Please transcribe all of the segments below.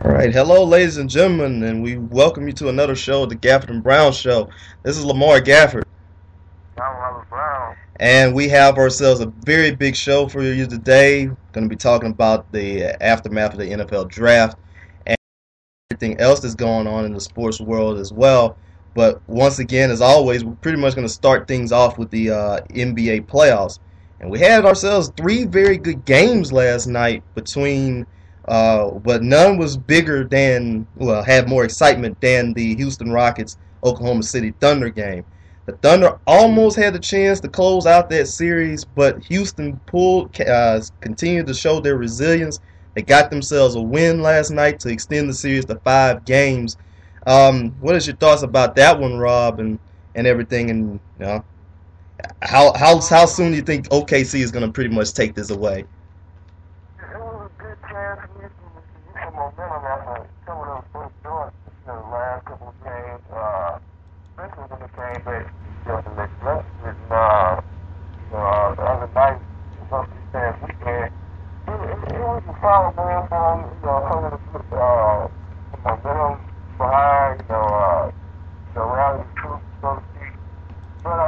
All right, hello, ladies and gentlemen, and we welcome you to another show, the Gafford and Brown Show. This is Lamar Gafford, Robert Brown. and we have ourselves a very big show for you today. Going to be talking about the aftermath of the NFL draft and everything else that's going on in the sports world as well. But once again, as always, we're pretty much going to start things off with the NBA playoffs. And we had ourselves three very good games last night but none was bigger than, well, had more excitement than the Houston Rockets Oklahoma City Thunder game. The Thunder almost had a chance to close out that series, but Houston continued to show their resilience. They got themselves a win last night to extend the series to 5 games. What is your thoughts about that one, Rob, and everything? And how soon do you think OKC is going to pretty much take this away? It was a good chance for me to get some momentum after some of those first starts in the last couple of games, especially when it came back to the next lesson. The other night, this past weekend, it was a solid win for them, coming to put some momentum behind, rally the troops, so to speak. But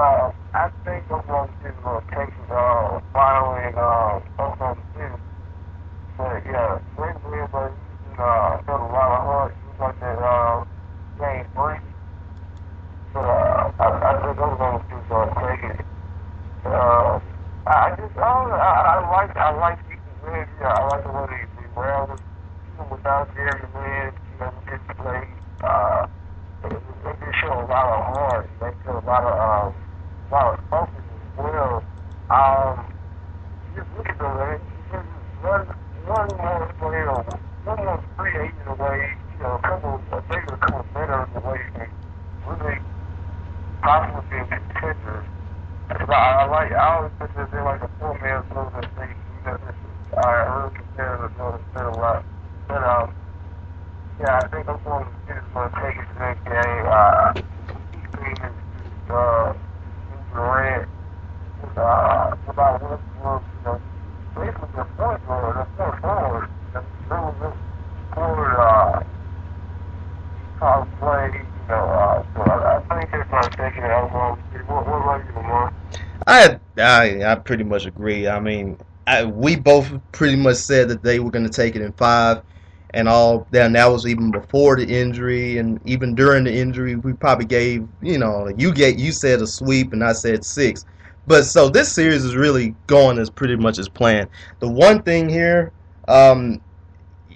I think Oklahoma City is going to take it following Oklahoma City. But yeah, great win, but felt a lot of heart. It was like that game three. But I think Oklahoma City's going to take it. I like Houston win. Yeah, I like the way they rallied, even without Jerry Lin. We didn't play. They just show a lot of heart. They show a lot of focus as well. Just look at the just one more player, one more free agent away. A couple better away from really possibly being contenders. I always think that they're like a four-man Golden State. I really consider the Golden State a lot. But yeah, I think Oklahoma City is going to take it to the next game. Keeping Durant, about Westbrook, basically the point guard, the point forward, really forward, college play. So I think they're going to take it out of Oklahoma City. What about you, Lamar? I pretty much agree. I mean, we both pretty much said that they were going to take it in 5 and all. Then that was even before the injury, and even during the injury, we probably gave you said a sweep, and I said 6. But so this series is really going as pretty much as planned. The one thing here, um,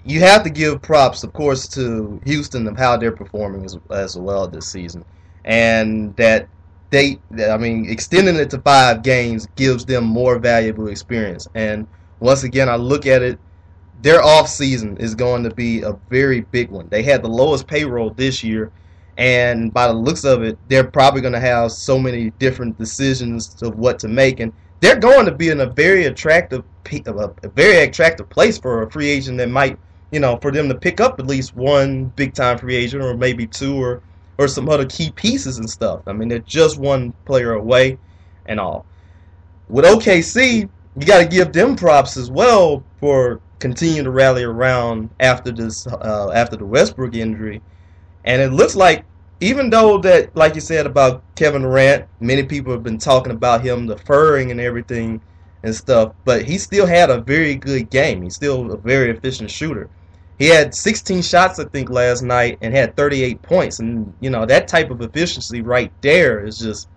you have to give props, of course, to Houston of how they're performing as well this season, and I mean, extending it to 5 games gives them more valuable experience. And once again, I look at it, their off season is going to be a very big one. They had the lowest payroll this year, and by the looks of it, they're probably going to have so many different decisions of what to make, and they're going to be in a very attractive place for a free agent that might, for them to pick up at least one big time free agent or maybe two or some other key pieces and stuff. I mean, they're just one player away and all. With OKC, you got to give them props as well for continuing to rally around after the Westbrook injury. And it looks like, even though that, like you said about Kevin Durant, many people have been talking about him deferring and everything and stuff, but he still had a very good game. He's still a very efficient shooter. He had 16 shots, I think, last night and had 38 points. And, that type of efficiency right there is just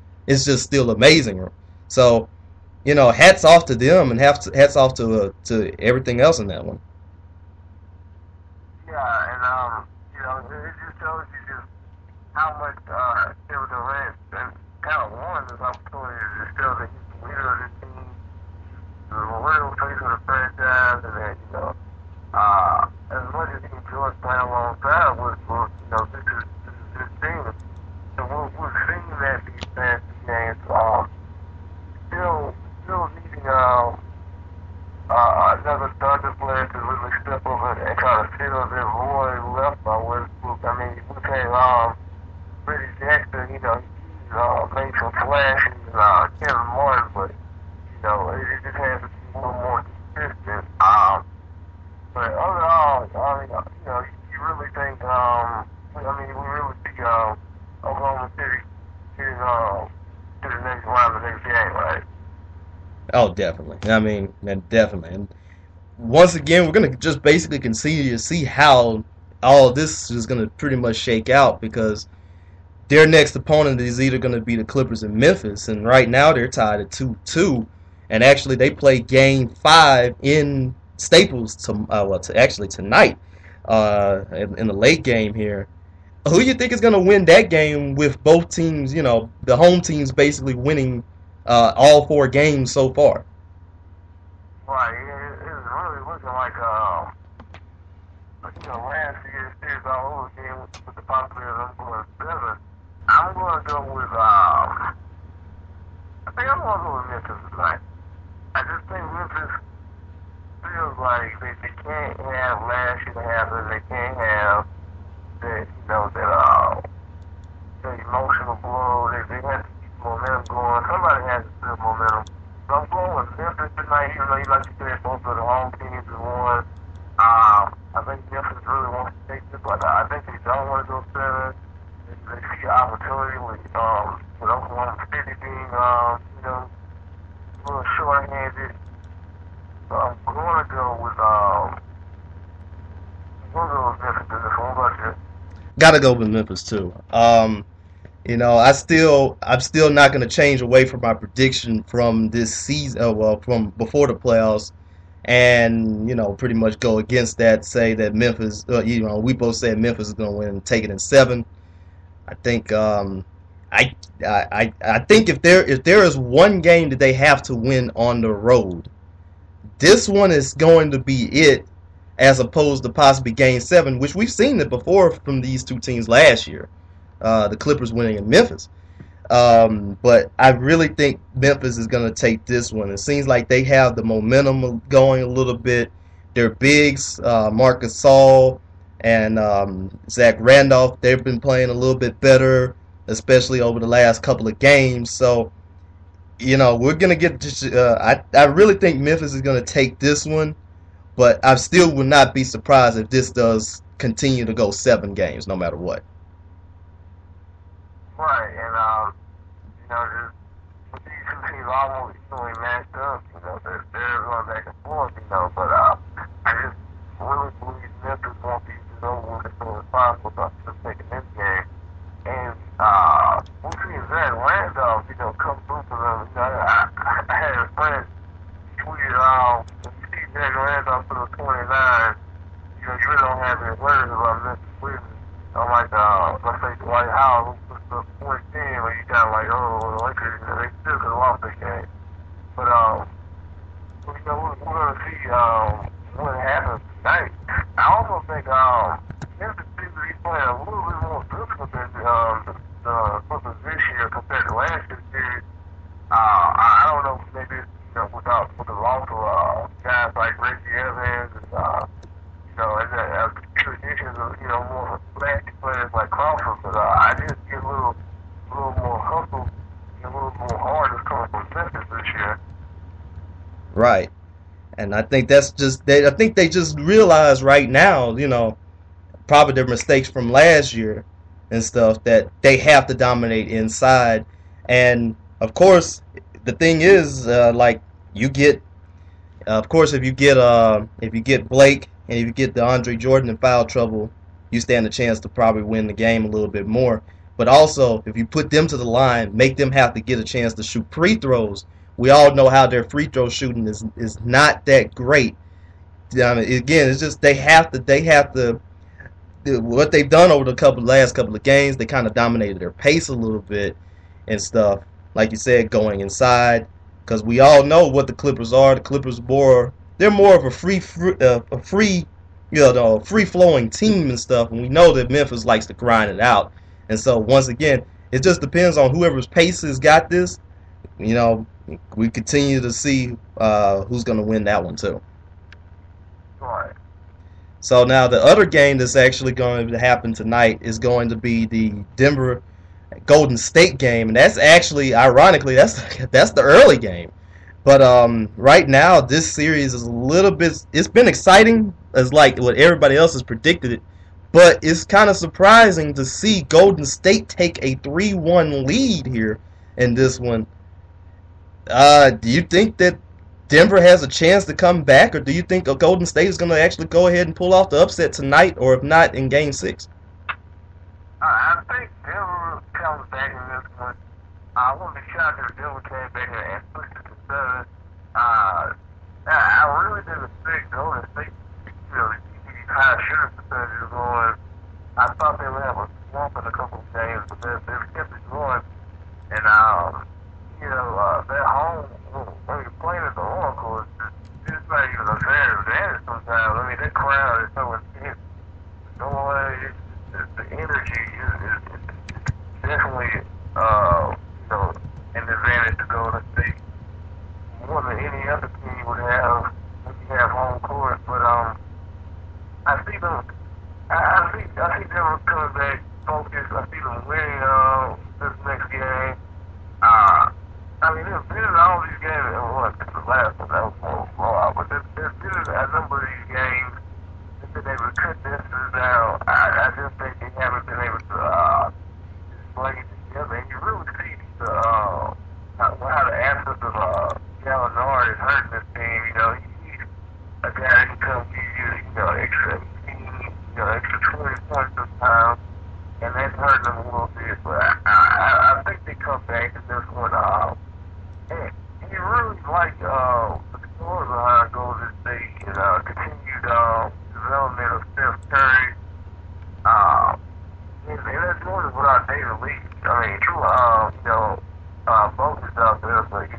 still amazing. So, hats off to them and hats off to everything else in that one. Yeah, and it just shows you just how much Kevin Durant and kind of won this opportunity to still the leader of the team, the real face of the franchise, and then as much as he enjoys playing alongside this is his team. So we're seeing that these past 2 games, still needing another Thunder player to really step up and try to fill that void left by Westbrook. I mean, we had Reggie Jackson, he's made some flashes, Kevin Martin, but it just has to be a little more consistent. But overall, I mean, you Oh, definitely. I mean, definitely. And once again, we're gonna just basically continue to see how all this is gonna pretty much shake out because their next opponent is either gonna be the Clippers in Memphis, and right now they're tied at 2-2, and actually they play Game 5 in Staples actually tonight, in the late game here. Who do you think is gonna win that game with both teams? The home teams basically winning all 4 games so far. Right, it's really looking like, last year's series all over again with the possibility of them going 7. I'm going to go with, I think I'm going to go with Memphis tonight. I just think Memphis feels like they can't have last year happen. They can't have that emotional blow. They have to keep momentum going. Somebody has to build momentum. So I'm going with Memphis tonight, even though you like to say both of the home teams have won. I think Memphis really wants to take this, but I think they don't want to go 7. They see an opportunity with Oklahoma City being, a little short-handed. So I'm going to go with Memphis in this one. What about you? Gotta go with Memphis too. I'm still not gonna change away from my prediction from this season. From before the playoffs, and pretty much go against that. Say that Memphis. We both said Memphis is gonna win and take it in 7. I think. I think if there is one game that they have to win on the road, this one is going to be it, as opposed to possibly Game 7, which we've seen it before from these two teams last year. The Clippers winning in Memphis. But I really think Memphis is going to take this one. It seems like they have the momentum going a little bit. Their bigs, Marc Gasol and Zach Randolph, they've been playing a little bit better, especially over the last couple of games. So, we're going to get I really think Memphis is going to take this one, but I still would not be surprised if this does continue to go 7 games, no matter what. Right, and just with these two teams almost equally matched up, they're going back and forth, but I just really believe Memphis won't be over as soon as possible, so I'm just taking this game. And we see Zach Randolph, come through for them. I had a friend tweeted when you see Zach Randolph for the 29, you really don't have any worries about Memphis Cleveland. Unlike, let's say Dwight Howard, who puts up 14, where you kind of like, oh, the Lakers, they still could have lost that game. But, we're going to see what happens tonight. I also think Memphis seems to be playing a little bit more physical than the Clippers this year compared to last year's series. I don't know, maybe with the loss of guys like Reggie Evans and and the traditions of more flashy players like Crawford, but I just get a little more hustle and a little more hardness coming from Memphis this year. Right, and I think that's just I think they just realize right now, probably their mistakes from last year and stuff, that they have to dominate inside. And of course, the thing is, you get, of course, if you get Blake and if you get DeAndre Jordan in foul trouble, you stand a chance to probably win the game a little bit more. But also, if you put them to the line, make them have to get a chance to shoot free throws. We all know how their free throw shooting is not that great. Again, it's just they have to. What they've done over the last couple of games, they kind of dominated their pace a little bit and stuff. Like you said, going inside, because we all know what the Clippers are. The Clippers they're more of a free flowing team and stuff, and we know that Memphis likes to grind it out. And so once again, it just depends on whoever's pace has got this. We continue to see who's going to win that one too. Right. So now the other game that's actually going to happen tonight is going to be the Denver Golden State game, and that's actually, ironically, that's the early game. But right now, this series is a little bit, it's been exciting as like what everybody else has predicted it, but it's kind of surprising to see Golden State take a 3-1 lead here in this one. Do you think that Denver has a chance to come back, or do you think Golden State is going to actually go ahead and pull off the upset tonight, or if not, in Game 6? I think Denver comes back in this one. I wouldn't be shocked if Denver came back and pushed it to 7. I really didn't expect Golden State to these high shooting percentages going. I thought they would have a slump in a couple of games, but they've kept it going. And, their home, when you're playing at the Oracle, it's not even a fair advantage sometimes. I mean, that crowd is so intense. The energy is definitely, an advantage to Golden State. More than any other team would have when you have home court. But I see them. I see them coming back focused. I see them winning this next game. I mean, they've been in all these games. The last one that was more blowout, but they've been in a number of these games. They've been able to cut distances down. I just think they haven't been able to play together. And you really see how the absence of Gallinari is hurting this team. He's a guy that can come give you, extra 18, extra 20 points sometimes, and that's hurting them a little bit. But I think they come back in this one. And you really like the story behind Golden State and continued development of Steph Curry. And that's doing it without David Lee. I mean, true, both is out there, but,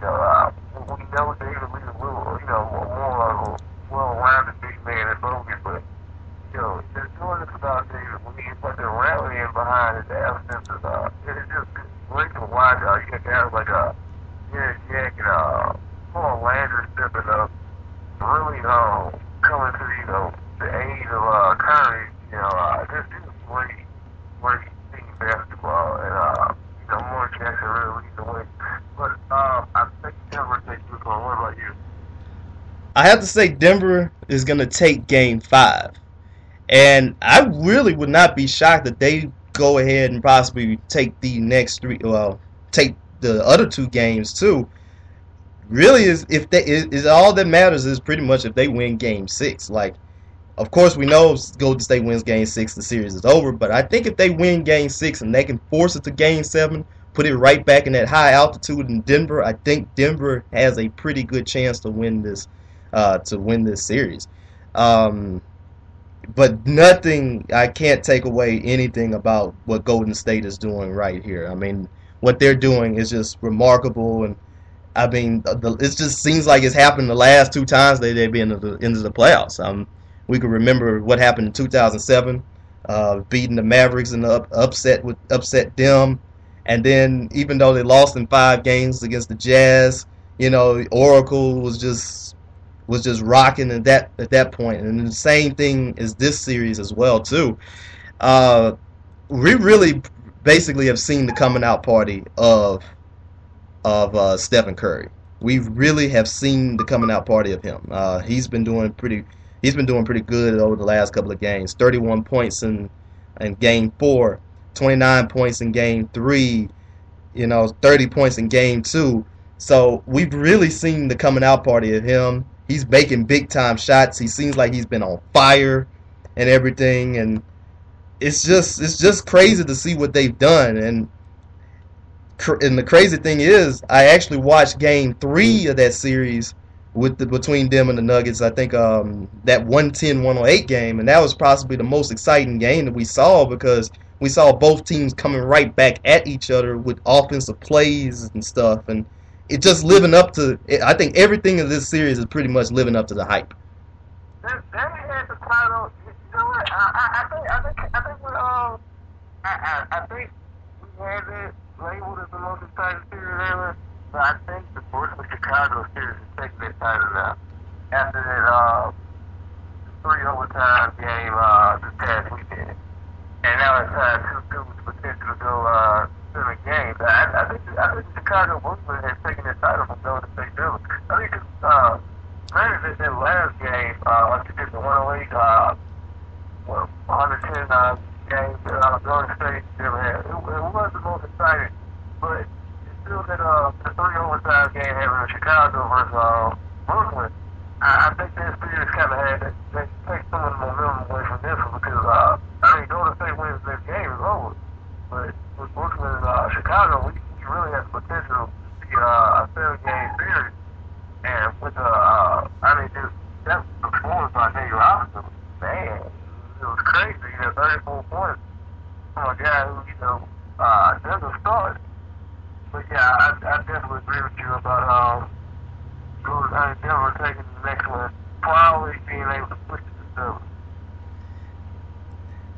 we know David Lee is a little, more of a well-rounded big man than Bogut, but, they're doing this without David Lee, but they're rallying behind his absence. It's just great to watch. You got guys like Derek Jack and Paul Landry stepping up, really coming to, the aid of Curry. This is great team basketball, and more Jackson really leads the way. But I think Denver takes this one. What about you? I have to say Denver is going to take Game 5. And I really would not be shocked that they go ahead and possibly take the next three, take the other 2 games too. Really, is all that matters is pretty much if they win Game 6. Like, of course, we know if Golden State wins Game 6, the series is over. But I think if they win Game 6 and they can force it to Game 7, put it right back in that high altitude in Denver, I think Denver has a pretty good chance to win this series. But nothing, I can't take away anything about what Golden State is doing right here. I mean, what they're doing is just remarkable, and I mean, it just seems like it's happened the last 2 times they've been into the playoffs. We can remember what happened in 2007, beating the Mavericks in the upset them, and then even though they lost in 5 games against the Jazz, Oracle was just rocking at that point, and the same thing is this series as well too. We really basically have seen the coming out party of Stephen Curry. We really have seen the coming out party of him. He's been doing pretty good over the last couple of games. 31 points in Game 4, 29 points in Game 3, 30 points in Game 2. So we've really seen the coming out party of him. He's making big time shots. He seems like he's been on fire and everything, and it's just crazy to see what they've done. And the crazy thing is, I actually watched Game 3 of that series between them and the Nuggets. I think that 110-108 game, and that was possibly the most exciting game that we saw, because we saw both teams coming right back at each other with offensive plays and stuff, and it just living up to. I think everything in this series is pretty much living up to the hype. That had the title. You know what? I think we had it labeled as the most exciting series ever. But I think the Portland Chicago series is taking that title now. After that 3 overtime game this past weekend. And now it's 2-2 with the potential to go 7 games. I think Chicago Bulls has taken that title from Golden State Denver. I think granted that last game, like you did the 108, 110 games that Golden State never had. It was the most exciting, but it's still that the 3 overtime game having in Chicago versus reminiscent because, Golden State wins this game is over. But with Brooklyn and Chicago, we really have the potential to see a 7-game series. And with just that performance by Nate Robinson, man, it was crazy. 34 points from a guy who, doesn't start. But yeah, I definitely agree with you about Denver taking the next one, probably being able to push it to 7.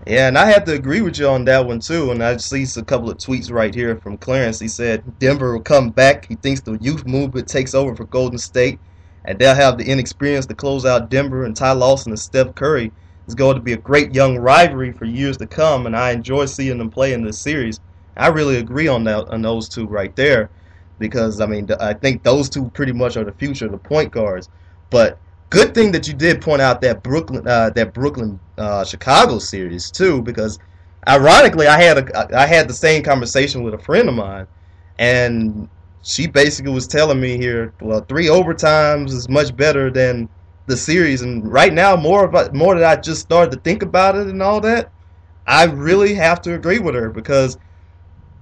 Yeah, and I have to agree with you on that one too. And I see a couple of tweets right here from Clarence. He said Denver will come back. He thinks the youth movement takes over for Golden State, and they'll have the inexperience to close out Denver. And Ty Lawson and Steph Curry is going to be a great young rivalry for years to come. And I enjoy seeing them play in this series. I really agree on those two right there, because I think those two pretty much are the future of the point guards. But good thing that you did point out that Brooklyn Chicago series too, because ironically I had the same conversation with a friend of mine, and she basically was telling me here, well, 3 overtimes is much better than the series, and right now more that I just started to think about it and all that, I really have to agree with her, because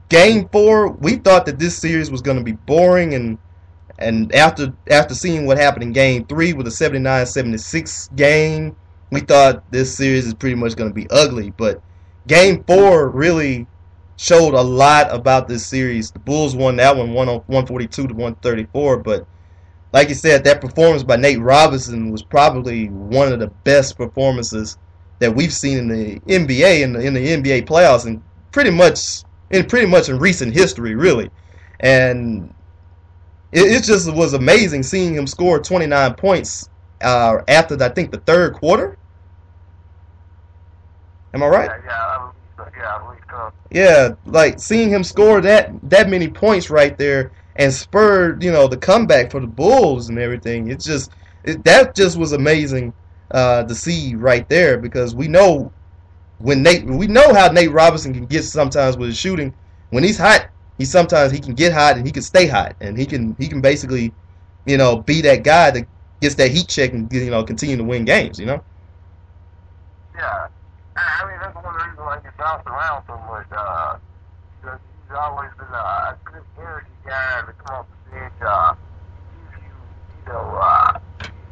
Game 4, we thought that this series was going to be boring, and after seeing what happened in Game 3 with a 79-76 game, we thought this series is pretty much going to be ugly. But Game 4 really showed a lot about this series. The Bulls won that one 142 to 134. But like you said, that performance by Nate Robinson was probably one of the best performances that we've seen in the NBA in the NBA playoffs, and pretty much in recent history, really. And it just was amazing seeing him score 29 points after, I think, the third quarter. Am I right? I believe so. Yeah, like seeing him score that many points right there and spurred, the comeback for the Bulls and everything. That just was amazing to see right there, because we know how Nate Robinson can get sometimes with his shooting. When he's hot, he can get hot and he can stay hot, and he can basically, be that guy that gets that heat check and continue to win games. Yeah, that's one of the reasons why he bounced around so much. Because he's always been a good energy guy to come off the bench. Gives you,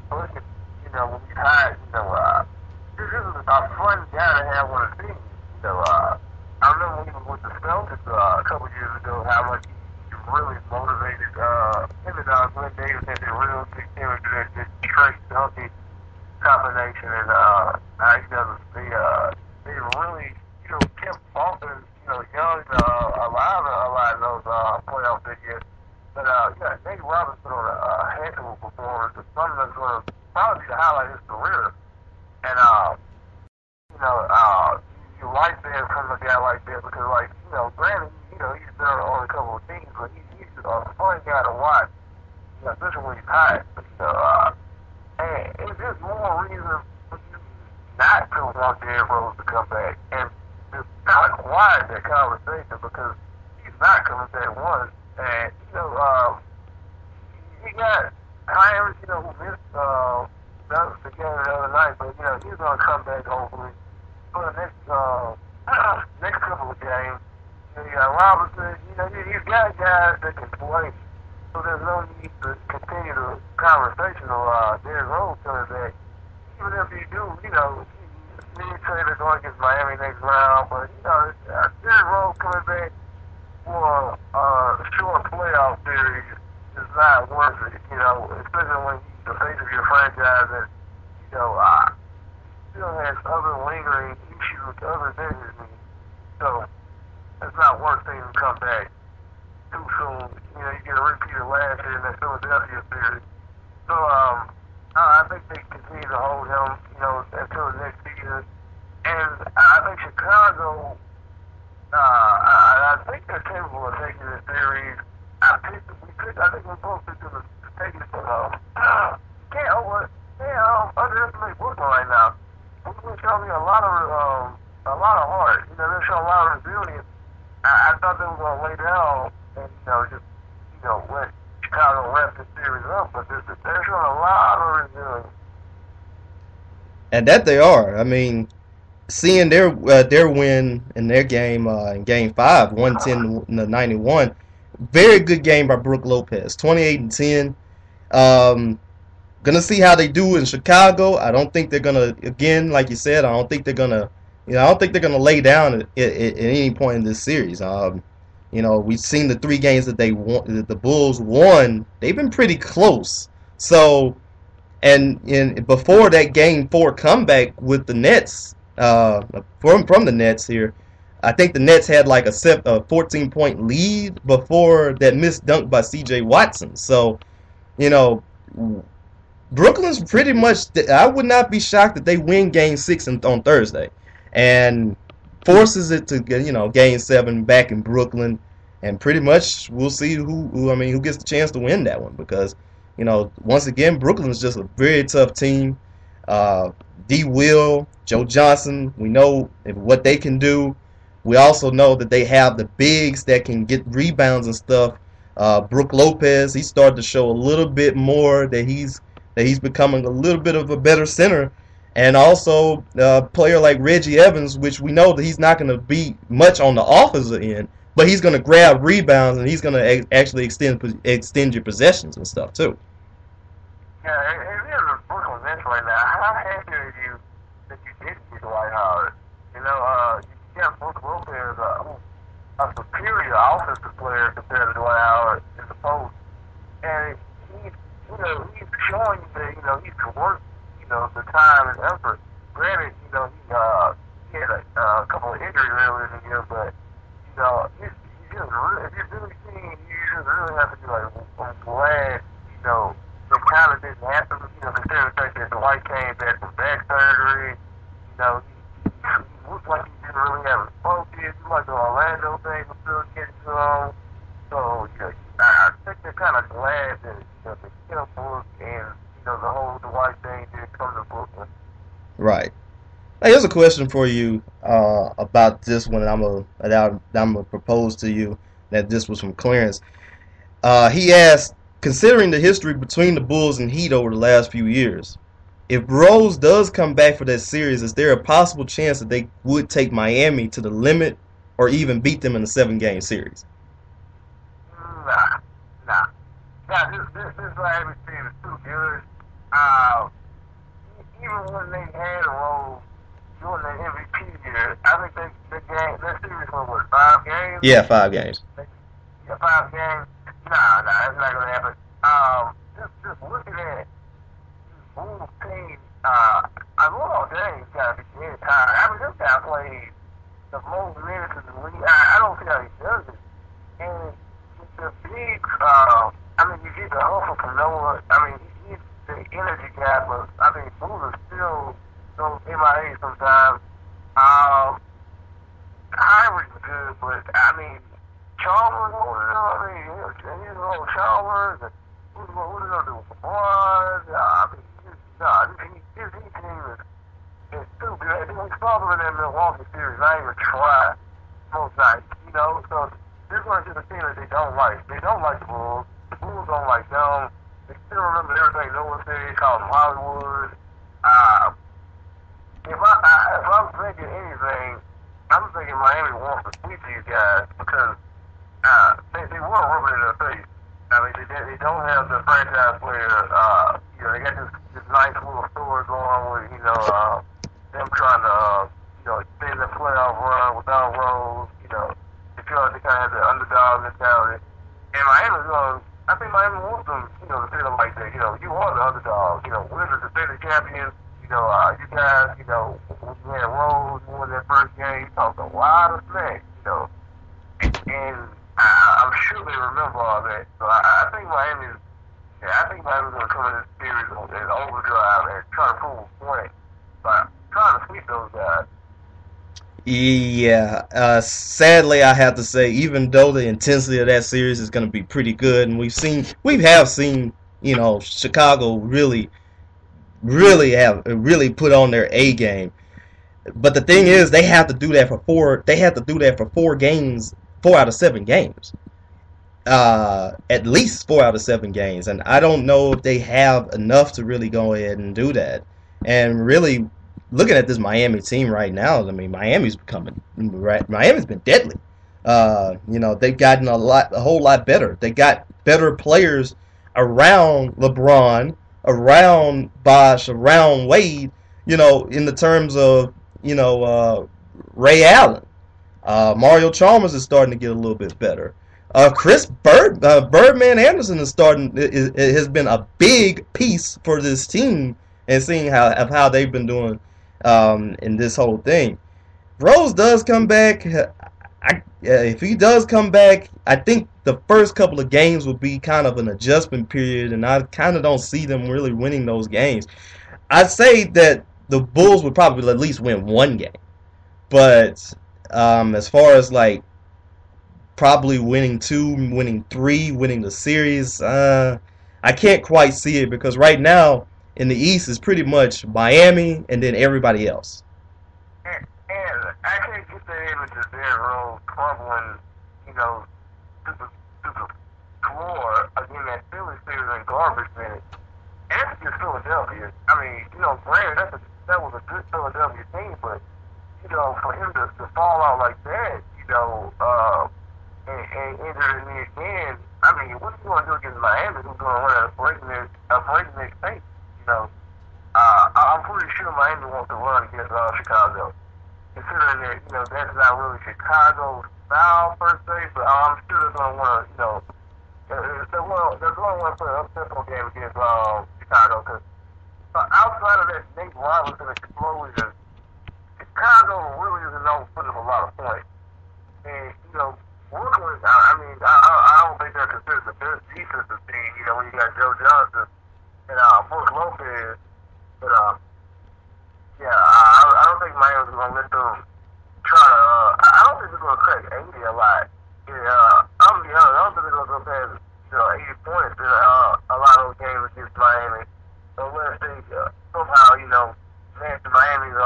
when he's hot, this is a fun guy to have on a team. I remember when he was with the Celtics a couple years ago, how much he really motivated him and Glenn Davis had that real big chemistry, that Trey Duncan combination, and how he does they really kept Boston young a lot of those playoff videos. But Nate Robinson on a heck of a performance. It's something that's going to probably be the highlight of his career. And you like that from a guy like that, because granted, he's been on a couple of teams, but he's a fun guy to watch, especially when he's hot. And it's just more reason for you not to want Derrick Rose to come back, and just not widen that conversation, because he's not coming back once. And he got Kyrie, who missed that was the game the other night, but he's gonna come back hopefully for the next couple of games. You got Robinson, he's got guys that can play, so there's no need to continue the conversation of Derrick Rose coming back. Even if you do, me say they're going against Miami next round, but Derrick Rose coming back for a short playoff series is not worth it, especially when the face of your franchise and, still has other lingering issues other than his knee. So, it's not worth seeing him come back too soon. You get a repeat of last year in that Philadelphia series. So, I think they continue to hold him, until the next season. And I think Chicago, I think they're capable of taking this series. I think we're both going to take it, but can't underestimate Brooklyn right now. Brooklyn showing me a lot of heart. They're showing a lot of resilience. I thought they were going to lay down and just let Chicago wrap this series up, but they're showing a lot of resilience. And that they are. I mean, seeing their win in their game in Game 5, 110-91. Very good game by Brook Lopez, 28-10. Gonna see how they do in Chicago. I don't think they're gonna, again, like you said, I don't think they're gonna, I don't think they're gonna lay down at any point in this series. We've seen the 3 games that that the Bulls won. They've been pretty close. So, and before that Game 4 comeback with the Nets, from the Nets here, I think the Nets had like a 14-point lead before that missed dunk by C.J. Watson. So, you know. Brooklyn's pretty much. I would not be shocked if they win Game 6 on Thursday, and forces it to Game 7 back in Brooklyn, and pretty much we'll see who gets the chance to win that one, because once again Brooklyn's just a very tough team. D. Will, Joe Johnson, we know what they can do. We also know that they have the bigs that can get rebounds and stuff. Brook Lopez, he started to show a little bit more that he's becoming a little bit of a better center. And also a player like Reggie Evans, which we know that he's not going to be much on the offensive end, but he's going to grab rebounds and he's going to actually extend your possessions and stuff too. Yeah, if you're a Brooklyn Nets right now, how happy are you that you did get Dwight Howard? You got Brook Lopez, a superior offensive player compared to Dwight Howard in the post, and he's showing that he can work the time and effort. Granted, he had a couple of injuries earlier in the year, but if you're really seeing, you just really have to be like, I'm glad it kind of didn't happen. Considering the fact that Dwight came back from back surgery, he looked like he didn't really have his focus. Like the Orlando thing was still getting to him. So, I think they're kind of glad that, they kept Brook and, the whole Dwight thing didn't come to Brooklyn. Right. Hey, here's a question for you about this one. I'm gonna propose to you that this was from Clarence. He asked, considering the history between the Bulls and Heat over the last few years, if Rose does come back for that series, is there a possible chance that they would take Miami to the limit or even beat them in a 7-game series? Nah. This Miami team is too good. Even when they had Rose during the MVP year, I think that series was 5 games? Yeah, 5 games. Yeah, 5 games. Nah, that's not gonna happen. Just looking at Bulls team, LeBron James gotta be dead tired. This guy played the most minutes in the league. I don't see how he does it. And the big, you get the hustle from Noah. He's the energy guy, but Bulls are still so MIA sometimes. Kyrie's good, but Chalmers, he's old Chalmers, and who's going to do with LeBron? His team is too good. He's probably in that Milwaukee series. I ain't even try most nights, so this one's just a team that they don't like. They don't like the Bulls. The Bulls don't like them. They still remember everything Noah said. They call them Hollywood. If I'm thinking anything, I'm thinking Miami wants to sweep these guys because they weren't rubbing in their face. They don't have the franchise player. They got this nice little story going with, them trying to, extend the playoff run without Rose. They feel like they kind of have the underdog mentality. And I think Miami wants them, to feel like that. You are the underdog. We're the defending champions. You guys, when you had Rose win that first game, you talked a lot of smack, and I'm sure they remember all that. So I think Miami's going to come in this series in overdrive and try to prove a point by trying to sweep those guys. Yeah, sadly I have to say, even though the intensity of that series is going to be pretty good, and we have seen, Chicago really put on their A game. But the thing is, they have to do that for 4 games, 4 out of 7 games. At least 4 out of 7 games, and I don't know if they have enough to really go ahead and do that. And really, looking at this Miami team right now, I mean, Miami's been deadly. They've gotten a whole lot better. They got better players around LeBron, around Bosh, around Wade. In the terms of Ray Allen, Mario Chalmers is starting to get a little bit better. Birdman Anderson has been a big piece for this team, and seeing how they've been doing in this whole thing. Rose does come back. If he does come back, I think the first couple of games will be kind of an adjustment period, and I kind of don't see them really winning those games. I'd say that the Bulls would probably at least win one game, but as far as like probably winning 2, winning 3, winning the series, I can't quite see it, because right now in the East is pretty much Miami and then everybody else. And I can't get the image of Derrick Rose crumbling, to the floor again that Philly series in garbage minutes. And it's just Philadelphia. I mean, granted, that was a good Philadelphia team, but, for him to fall out like that, and injured me again, I mean, what are you going to do against Miami, who's going to run a breakneck pace? I'm pretty sure Miami wants to run against Chicago. Considering that, that's not really Chicago's style per se, but I'm sure they're going to want to, they're going to want to play an up-tempo game against Chicago, because outside of that Nate Robinson explosion, Chicago really isn't known for putting up a lot of points. And, Brooklyn, I don't think they're considered the best defensive team, when you got Joe Johnson and Brook Lopez. But, I don't think Miami's going to let them try to, I don't think they're going to crack 80 a lot. I'm going to be honest, I don't think they're going to go past, 80 points in a lot of those games against Miami. Unless they somehow, match Miami's,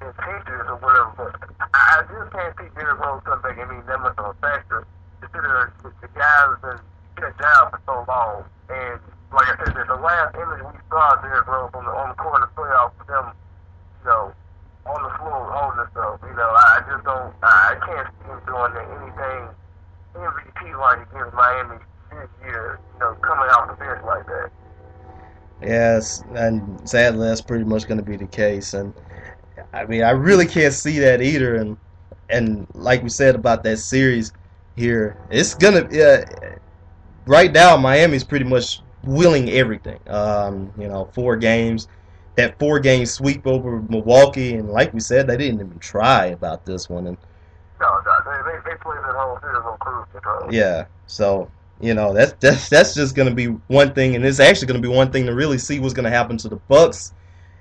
intentions or whatever. But I just can't see Derrick Rose come back and be that much of a factor, considering the guys have been shut down for so long. And like I said, the last image we saw Derrick Rose on the court of the playoffs with them, on the floor holding himself. I can't see him doing anything MVP like against Miami this year, coming out the bench like that. Yes, and sadly that's pretty much going to be the case. And I mean, I really can't see that either. And like we said about that series here, it's gonna right now Miami's pretty much willing everything. 4 games, that 4-game sweep over Milwaukee, and like we said, they didn't even try about this one. And no, they played that whole series on cruise control. Yeah, so that's just gonna be one thing, and it's actually gonna be one thing to really see what's gonna happen to the Bucks.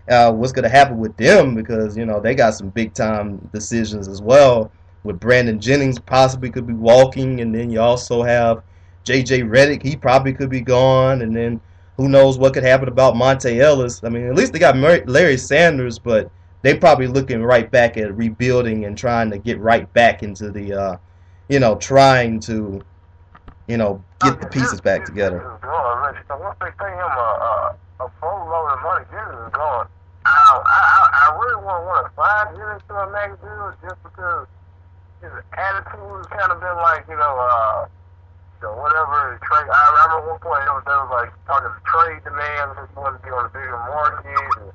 What's going to happen with them, because they got some big time decisions as well, with Brandon Jennings possibly could be walking, and then you also have JJ Redick, he probably could be gone, and then who knows what could happen about Monte Ellis. I mean, at least they got Larry Sanders, but they probably looking right back at rebuilding and trying to get right back into the trying to get the pieces back together. Once they pay him a boatload of money, Jennings is gone. I really want to find Jennings to a next deal, just because his attitude has kind of been like, whatever trade. I remember at one point there was like talking to trade demands, just wanted to be on a bigger market. And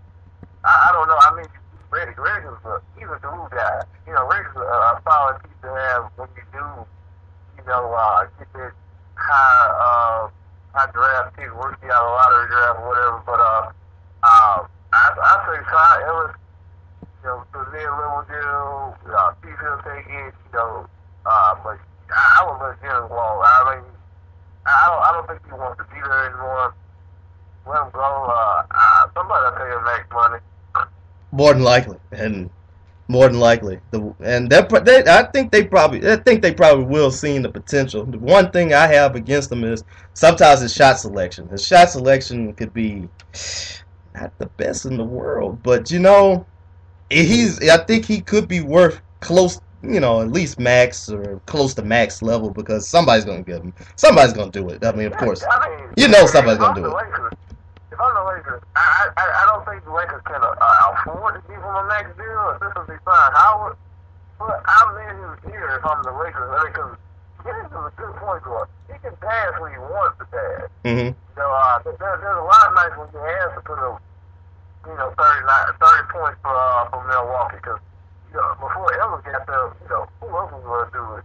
I don't know. I mean, Redick is he's a glue guy. Redick's a solid piece to have when you do, get this high draft pick, work you out a lottery draft or whatever. But I say Ty Ellis, to the mid-level deal, see if he'll take it, but I would let Jennings walk. I mean, I don't think he wants to be there anymore. Let him go. Somebody will pay him max money. More than likely. I think they probably will see the potential. The one thing I have against them is sometimes his shot selection. His shot selection could be not the best in the world, but I think he could be worth close, at least max or close to max level, because somebody's gonna give him. Somebody's gonna do it. I mean, of course, somebody's gonna do it. If on the Lakers, I don't think the Lakers can afford to give him a max deal, especially if they sign Howard. But I'm in his ear if I'm the Lakers, because Giannis is a good point guard. He can pass when he wants to pass. Mm-hmm. There's a lot of nights when he has to put up, 30 points for Milwaukee, because before Ellis got there, who else was going to do it?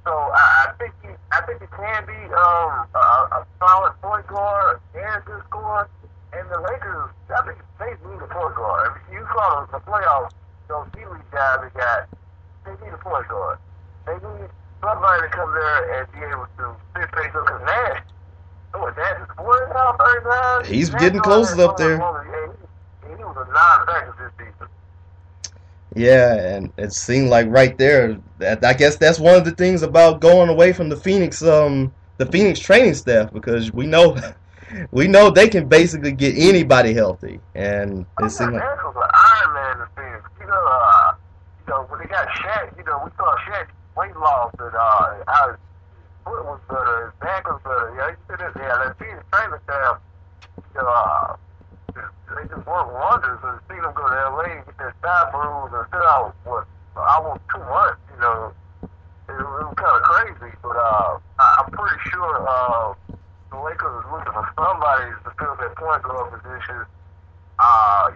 So I think he can be a solid point guard and a good scorer. And the Lakers, I think they need a point guard. I mean, you saw the playoffs, those D-League guys they need a point guard. They need somebody to come there and be able to fit face up. Because Nash is 40 now, 39. He's getting close up there. He was a non-factor this season. Yeah, and it seemed like right there, that I guess that's one of the things about going away from the Phoenix training staff, because we know they can basically get anybody healthy, and it seemed like Nash was an Iron Man in the Phoenix. When they got Shaq, we saw Shaq weight loss and how his foot was better, his back was better. That Phoenix training staff, they just work wonders, and see them go to LA and get their thigh bruise and sit out almost 2 months. It was kind of crazy, but I'm pretty sure the Lakers is looking for somebody to fill that point guard position.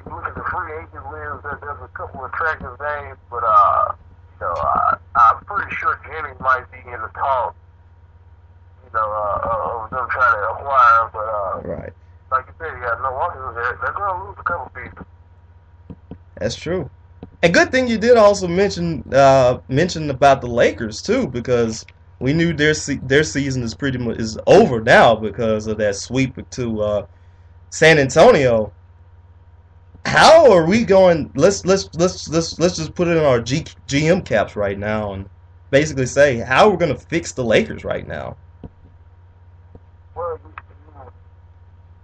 You look at the free agent list, there's a couple of attractive names, but I'm pretty sure Jennings might be in the talk. Of them trying to acquire him, but right. Like you said, Milwaukee was there. They're going to lose a couple pieces. That's true. And good thing you did also mention about the Lakers too, because we knew their season is pretty much is over now because of that sweep to San Antonio. How are we going? Let's just put it in our GM caps right now and basically say how we're going to fix the Lakers right now. Well,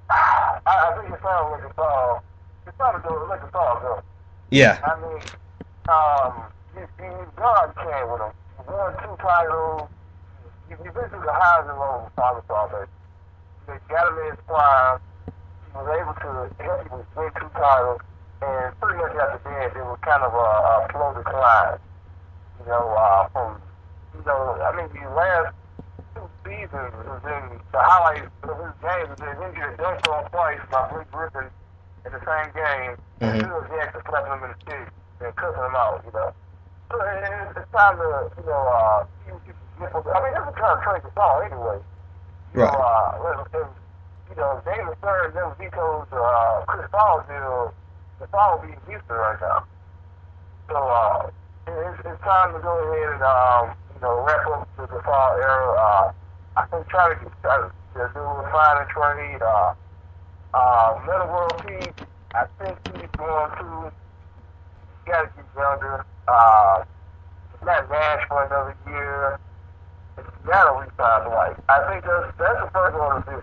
I think it's time to look at all. It's time to look at all, though. Yeah. I mean, you God came with them. You won 2 titles. You've been through the highs and lows of Thomas Albright. You got him in his prime. He was able to help you win 2 titles. And pretty much after that, it was kind of a slow decline. The last 2 seasons has been the highlights of his game has been him getting dunked on twice by Blake Griffin in the same game. And Phil Jackson slapping him in the stick and cussing him out, So it's time to, see what you can get from it. I mean, that's trying to trade the ball anyway. If David Stern never vetoed Chris Paul's deal, the Paul will be in Houston right now. So it's time to go ahead and, wrap up the fall era. I think try to do a sign and trade. Meta World Peace, I think he's going to. He's got to get younger. Not Nash for another year. You got to resign White. I think that's the first one to do.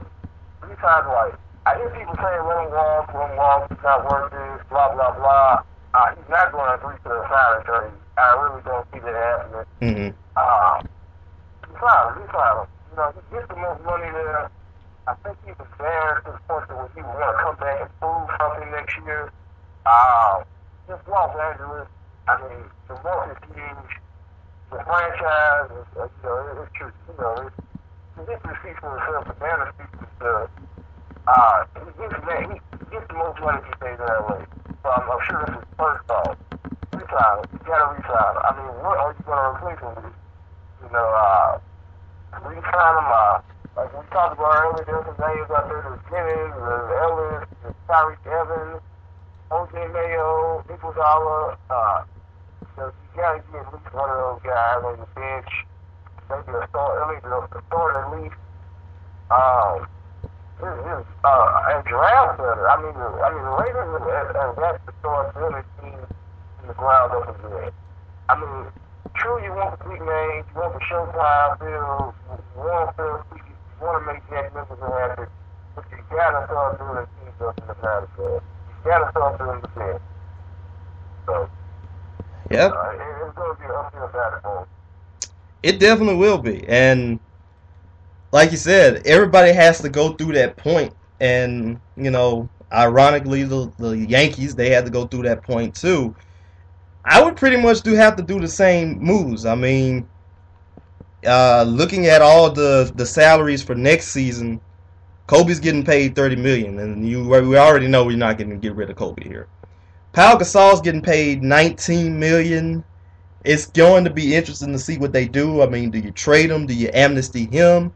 Resign White. I hear people saying let him walk, he's not worth it, blah, blah, blah. He's not going to agree to the sign and trade. I really don't see that happening. Mm-hmm. Resign him. He gets the most money there. I think he's advanced to the point that he will want to come back and prove something next year. Just Los Angeles, I mean, the market is huge. The franchise is, it's true. He gets the seats for himself. The banner speaks for he gets the most money if he stays in LA. So I'm sure that's his first thought. Resign him. You got to resign him. I mean, what are you going to replace him with? Resign him. Like we talked about earlier, there's some names out there. There's Jennings, there's Ellis, there's Tyreek Evans, O.J. Mayo, Iguodala. You got to get at least one of those guys on the bench. Maybe a start, at least. And draft better. I mean, the Lakers have got to start building teams from the ground up again. I mean, true, you want the big names, you want the Showtime bills, you want to make Jack Nicholson happy, but you gotta start doing teams up in the ground. You gotta start doing the bench. So, yep. It's gonna be an uphill battle for him. It definitely will be, and like you said, everybody has to go through that point and ironically, the Yankees, they had to go through that point too. I would pretty much have to do the same moves. I mean, looking at all the salaries for next season, Kobe's getting paid $30 million, and we already know we're not going to get rid of Kobe here. Pau Gasol's getting paid $19 million. It's going to be interesting to see what they do. I mean, do you trade him? Do you amnesty him?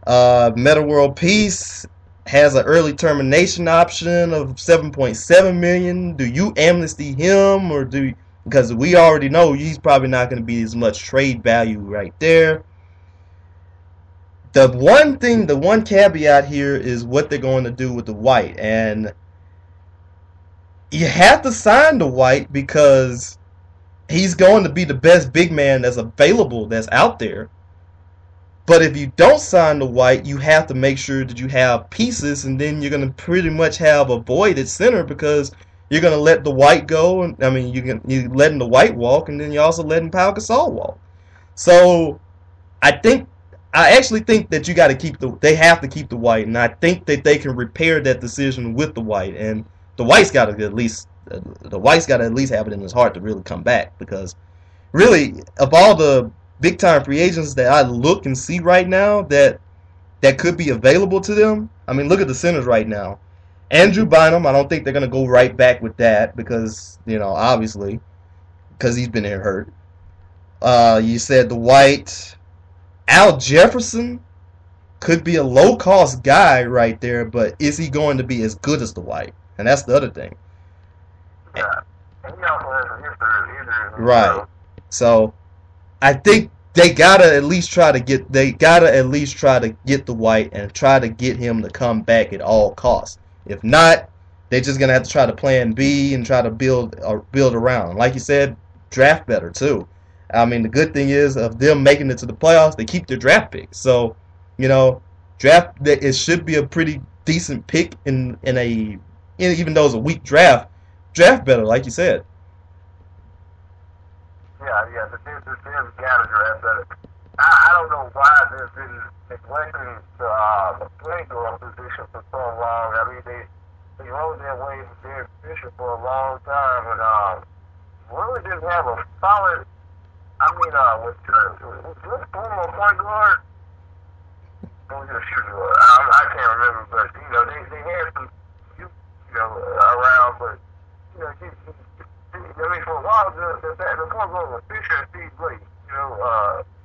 Meta World Peace has an early termination option of $7.7 million. Do you amnesty him, or because we already know he's probably not going to be as much trade value right there. The one caveat here is what they're going to do with the White, and you have to sign the White because he's going to be the best big man that's available, that's out there. But if you don't sign the White, you have to make sure that you have pieces, and then you're going to pretty much have a void at center because you're going to let the White go. And I mean, you're letting the White walk, and then you're also letting Pau Gasol walk. So I actually think that they have to keep the White, and I think that they can repair that decision with the White, and the White's got to at least have it in his heart to really come back, because really, of all the big time free agents that I look and see right now that could be available to them, I mean, look at the centers right now. Andrew Bynum, I don't think they're going to go right back with that because, obviously, because he's been hurt. You said the White. Al Jefferson could be a low-cost guy right there, but is he going to be as good as the White? And that's the other thing. Yeah. And he also has a history of injuries. Right. So I think they gotta at least try to get the White and try to get him to come back at all costs. If not, they're just gonna have to try to plan B and try to build around. Like you said, draft better too. I mean, the good thing is of them making it to the playoffs, they keep their draft picks. So, it should be a pretty decent pick even though it's a weak draft better, like you said. Yeah, the Denver got to draft better. I don't know why they've been neglecting the point guard position for so long. I mean, they rode their way to their position for a long time, and really didn't have a solid. I mean, was this former point guard? Or was it a shooting guard? I can't remember, but they had some around, but I mean, for a while the point guard was Fisher and Steve Blake.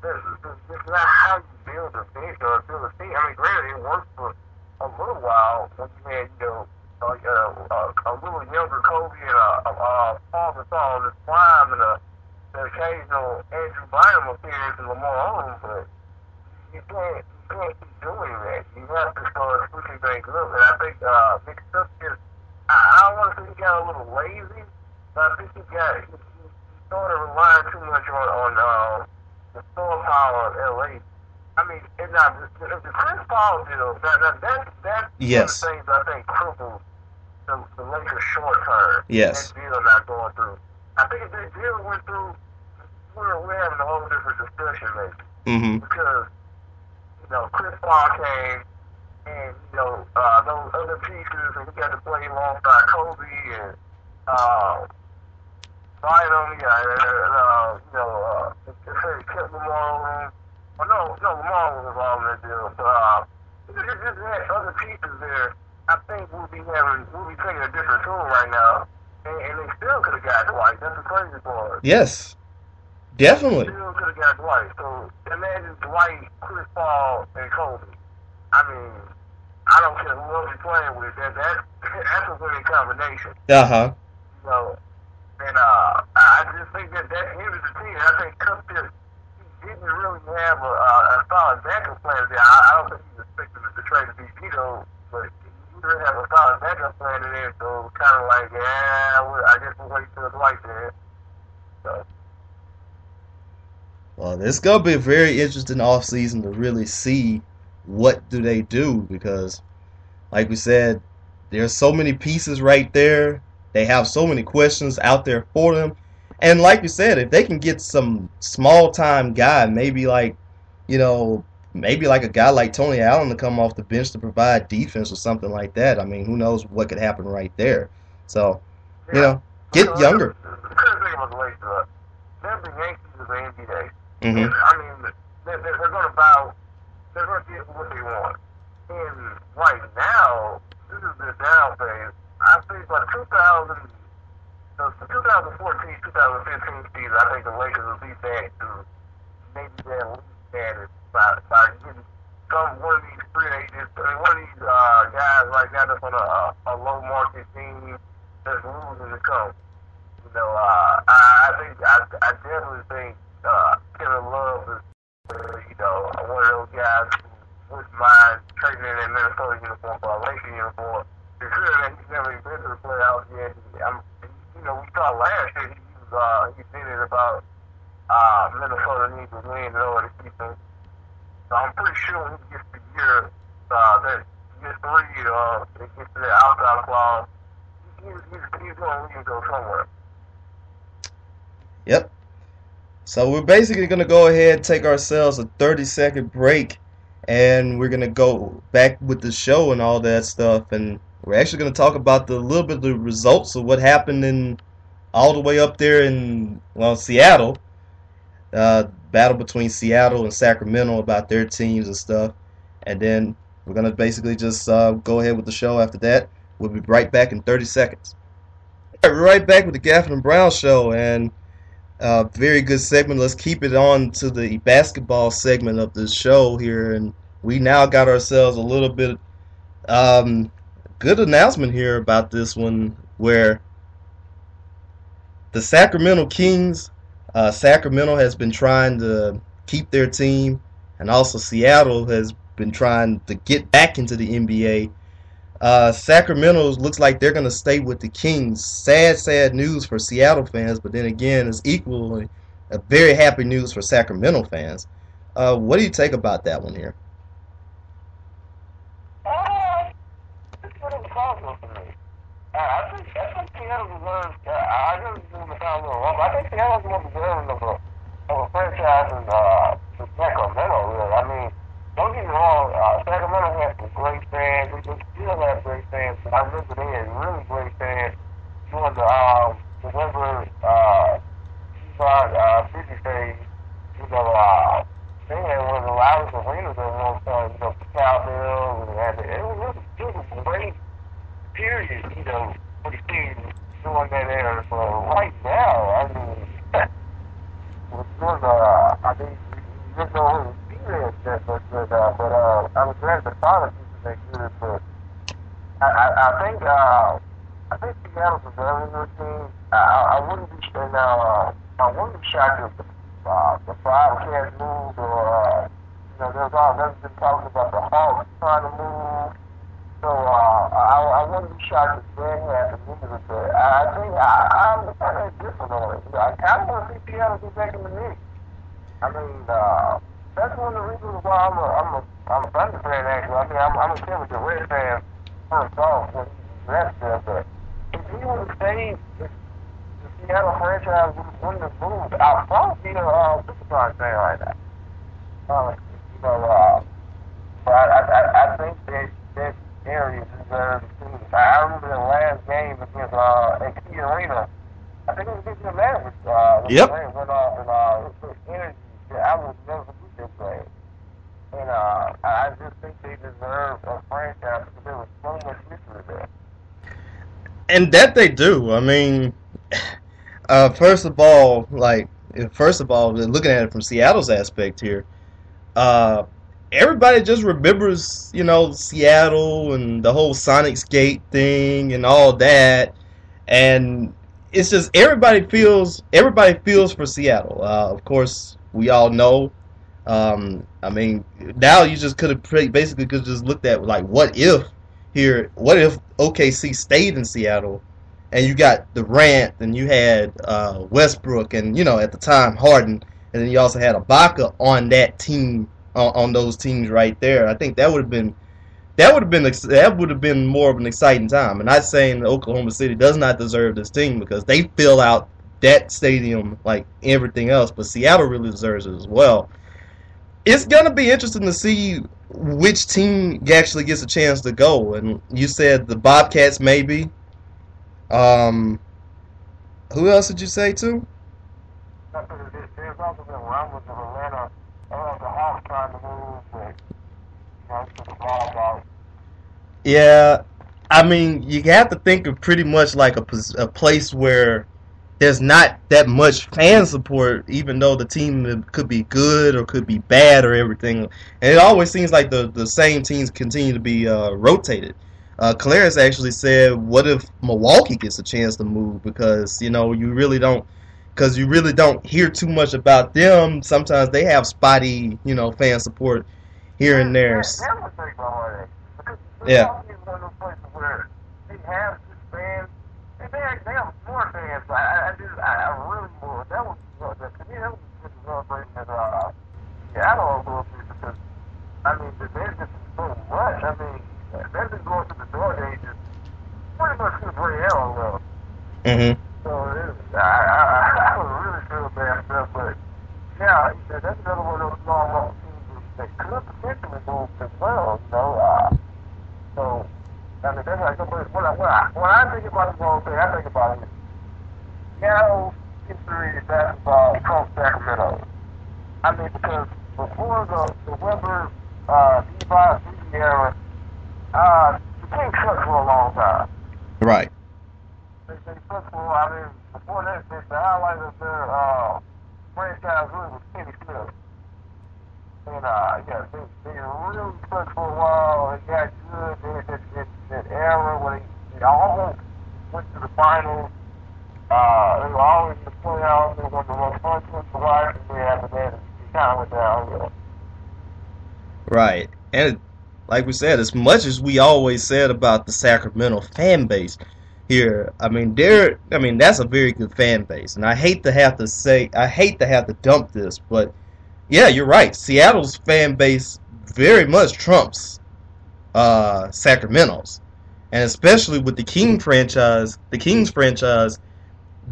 This is not how you build a bench or build a team. I mean, granted, it worked for a little while when you had a little younger Kobe and Paul Gasol in his prime and the occasional Andrew Bynum appearance and Lamar Odom, but you can't keep doing that. You have to start switching things up, and I think Nick Stubbs I don't want to say he got a little lazy, but I think he started relying too much on the star power of LA. I mean, if the Chris Paul deal, that's yes. one of the things I think crippled the Lakers short term. Yes. That deal not going through. I think if that deal went through, we're having a whole different discussion maybe. Mm-hmm. Because, Chris Paul came and, those other pieces, and he got to play alongside Kobe and Bynum, kept Lamar on. No, Lamar was involved in that deal. So, just had other pieces there. I think we'll be taking a different tune right now. And they still could have got Dwight. That's the crazy part. Yes. Definitely. Still could have got Dwight. So imagine Dwight, Chris Paul, and Kobe. I mean, I don't care who else you're playing with. That's a winning combination. Uh-huh. And I just think that hindered the team. I think Cup just didn't really have a solid backup plan there. I don't think he was expecting the trade to be Vito, but he didn't have a solid backup plan in there. So kind of like, I guess we'll wait till Dwight there. So. Well, it's going to be a very interesting offseason to really see what do they do, because, like we said, there's so many pieces right there. They have so many questions out there for them. And like you said, if they can get some small-time guy, maybe like, maybe like a guy like Tony Allen to come off the bench to provide defense or something like that. I mean, who knows what could happen right there. So, Yeah. get younger. The crazy thing about the Lakers, they're the Yankees of the NBA. Mm-hmm. I mean, they're going to bow. They're going to get what they want. And right now, this is the down phase. I think by 2014, 2015 season, I think the Lakers will be back to maybe their league status by getting one of these free agents, one of these guys right now that's on a low market team that's losing to come. I definitely think Kevin Love is, one of those guys who wouldn't mind trading in a Minnesota uniform for a Laker uniform. Considering that he's never even been to the playoffs yet, we saw last year he did it about Minnesota needs to win in order to keep him. So I'm pretty sure when he gets to year year 3, it gets to the outside clause, he's going to leave and go somewhere. Yep. So we're basically going to go ahead and take ourselves a 30-second break, and we're going to go back with the show and all that stuff, and we're actually going to talk about the little bit of the results of what happened in all the way up there in Seattle. Battle between Seattle and Sacramento about their teams and stuff, and then we're going to basically just go ahead with the show after that. We'll be right back in 30 seconds. All right, we're right back with the Gafford and Brown Show, and very good segment. Let's keep it on to the basketball segment of this show here, and we now got ourselves a little bit good announcement here about this one, where the Sacramento Kings, Sacramento has been trying to keep their team, and also Seattle has been trying to get back into the NBA. Sacramento looks like they're going to stay with the Kings. Sad news for Seattle fans, but then again, it's equally a very happy news for Sacramento fans. What do you take about that one here? It's a little positive for me. I think Seattle deserves. I know it's going to sound a little wrong, but I think Seattle's more deserving of a franchise in Sacramento. Really, I mean. Don't get me wrong, Sacramento has some great fans. We still have great fans. I remember they had really great fans during the November busy phase. They had one of the loudest arenas at one point, for Cowbell, and it was a great period, for the team during that era. So right now, I mean, just know but I was glad the product is that good. But I think Seattle's a very good team. I wouldn't be shocked if the Bobcats moved, or there's been talking about the Hawks trying to move. So I wouldn't be shocked if that happened either. But I think I'm kind of different on it. I kind of want to see Seattle get back in the mix. I mean, that's one of the reasons why I'm a Thunder fan, actually. I mean, I'm a Timothy Red fan first off when he was there, but if he would have stayed, if the Seattle franchise wouldn't have moved, I'd probably be a Superstar fan right now. But I think that area deserves to. I remember the last game against at Key Arena. I think it was against the Mavericks. Yep. Went off and energy. I would never do this way. And I just think they deserve a franchise because there was so much history there. And that they do. I mean, first of all, looking at it from Seattle's aspect here, everybody just remembers, Seattle and the whole Sonics Gate thing and all that, and it's just everybody feels for Seattle. Of course, we all know. I mean, now you just could have basically just looked at what if OKC stayed in Seattle, and you got Durant, and you had Westbrook, and at the time Harden, and then you also had Ibaka on that team, on those teams right there. I think that would have been more of an exciting time. And I'm not saying that Oklahoma City does not deserve this team, because they fill out that stadium like everything else, but Seattle really deserves it as well. It's gonna be interesting to see which team actually gets a chance to go. And you said the Bobcats, maybe. Um, who else did you say too? There's also been rumbles of Atlanta, the Hawks trying to move, but to the ball out. Yeah, I mean, you have to think of pretty much like a place where there's not that much fan support, even though the team could be good or could be bad or everything. And it always seems like the same teams continue to be rotated. Clarence actually said, "What if Milwaukee gets a chance to move? Because you really don't hear too much about them. Sometimes they have spotty, fan support here and there." That would take all that. Because Yeah. Milwaukee is one of those places where they have good fans. They have more fans. I really would. That was to me that was just celebrating that Seattle a little bit because they're just so much. They've been going to the door days just pretty much since Ray Allen left. Mhm. So I would really feel bad for them, but yeah, that's another one of those small local teams that could potentially move as well. So. That's like when I think about the whole thing, I think about it. Seattle history in basketball from Sacramento. Because before the Weber, Levi, era, the team sucked for a long time. Right. They sucked for, before that, the highlight of their franchise really was Kenny Smith. And, they really sucked for a while. They got good. They had that era where they almost went to the finals. They were always in the playoffs. They were one of the most fun teams to watch. And then after that, it kind of went downhill. Right. And like we said, as much as we always said about the Sacramento fan base here, that's a very good fan base. And I hate to have to dump this, but yeah, you're right. Seattle's fan base very much trumps Sacramento's, and especially with the Kings franchise,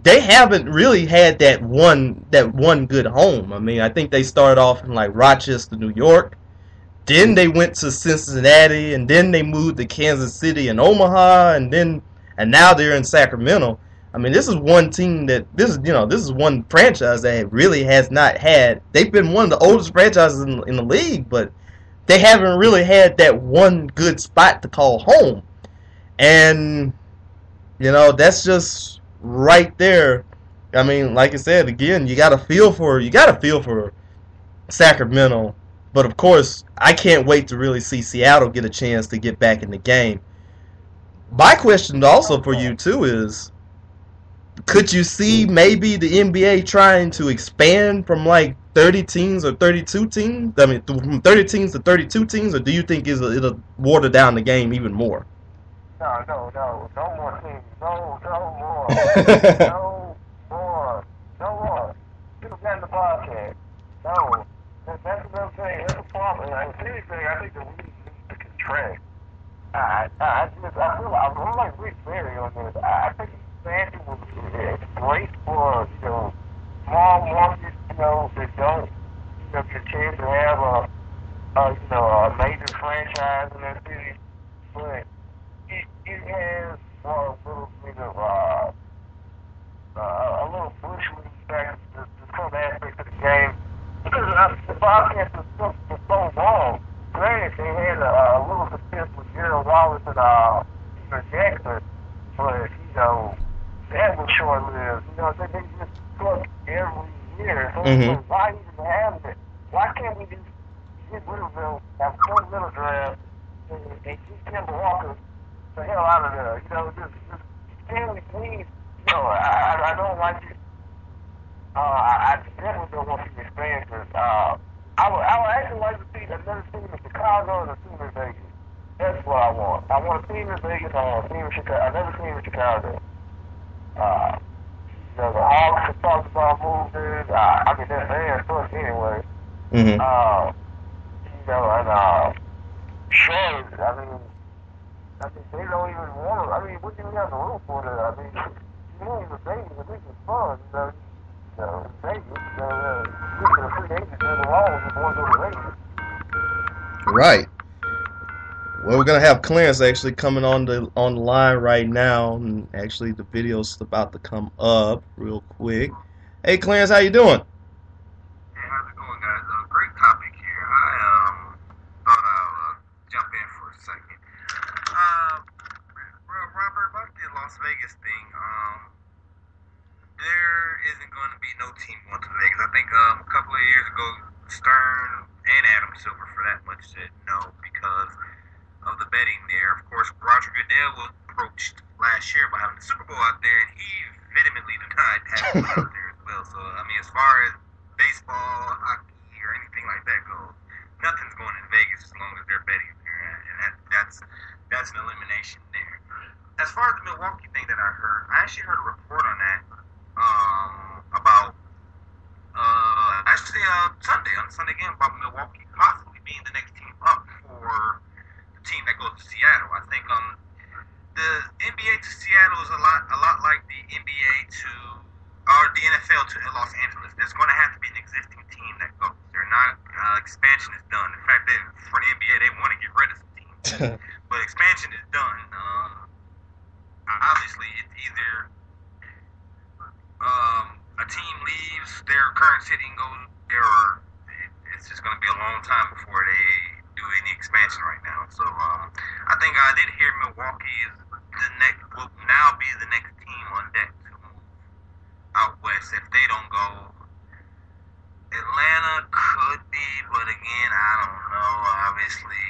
they haven't really had that one good home. I think they started off in like Rochester, New York. Then they went to Cincinnati, and then they moved to Kansas City and Omaha, and now they're in Sacramento. This is one team this is one franchise that really has not had. They've been one of the oldest franchises in the league, but they haven't really had that one good spot to call home. And that's just right there. Like I said again, you got to feel for Sacramento. But of course, I can't wait to really see Seattle get a chance to get back in the game. My question also for you too is, could you see maybe the NBA trying to expand from like 30 teams or 32 teams? From 30 teams to 32 teams, or do you think it'll water down the game even more? No more teams. No more. No more. People got in the podcast. No. That's another thing. That's a problem. If anything, I think the league needs to contract. I'm like Rick Barry on this. I think expansion was great for, small markets, that don't, continue to have a major franchise in their city. But it has a little bit of a little bushly factor to some aspects of the game. Because the Bobcats was for so long. Granted, they had a little success with Gerald Wallace and Peter Jackson, but that was short-lived. They just took every year. So why even have it? Why can't we just get rid of them, have one little draft, and get Kemba Walker the hell out of there? Just can we please? I don't like it. I definitely don't want to see expansions. I would actually like to see another team in Chicago and a team in Vegas. That's what I want. I want a team in Vegas. I want a team in Chicago. Another team in Chicago. The Hawks have talked about moving. They're there first anyway. Mm-hmm. And Charlotte. They don't even want to. What do you have to root for that? You don't even Vegas. I think it's fun. Vegas, speaking of free agents, there's a long boys over Vegas. Right. Well, we're gonna have Clarence actually coming on the line right now, and actually the video's about to come up real quick. Hey, Clarence, how you doing? Hey, how's it going, guys? Great topic here. I thought I'll jump in for a second. Well, Robert, about the Las Vegas thing, there isn't going to be no team going to Vegas. I think a couple of years ago, Stern and Adam Silver, for that much, said no because of the betting there. Of course, Roger Goodell was approached last year by having the Super Bowl out there, and he vehemently denied having it out there as well. So, I mean, as far as baseball, hockey, or anything like that goes, nothing's going in Vegas as long as they're betting there, and that's an elimination there. As far as the Milwaukee thing that I heard, I actually heard a report on that about on Sunday game about Milwaukee possibly being the next team up for the team that goes to Seattle. I think the NBA to Seattle is a lot like the NBA to or the NFL to Los Angeles. There's going to have to be an existing team that goes. They're not expansion is done. In fact, for the NBA, they want to get rid of some teams, but expansion is done. Obviously, it's either a team leaves their current city and goes there, or it's just going to be a long time before they do any expansion right now. So I think I did hear Milwaukee is will now be the next team on deck to move out west. If they don't go, Atlanta could be, but again, I don't know. Obviously,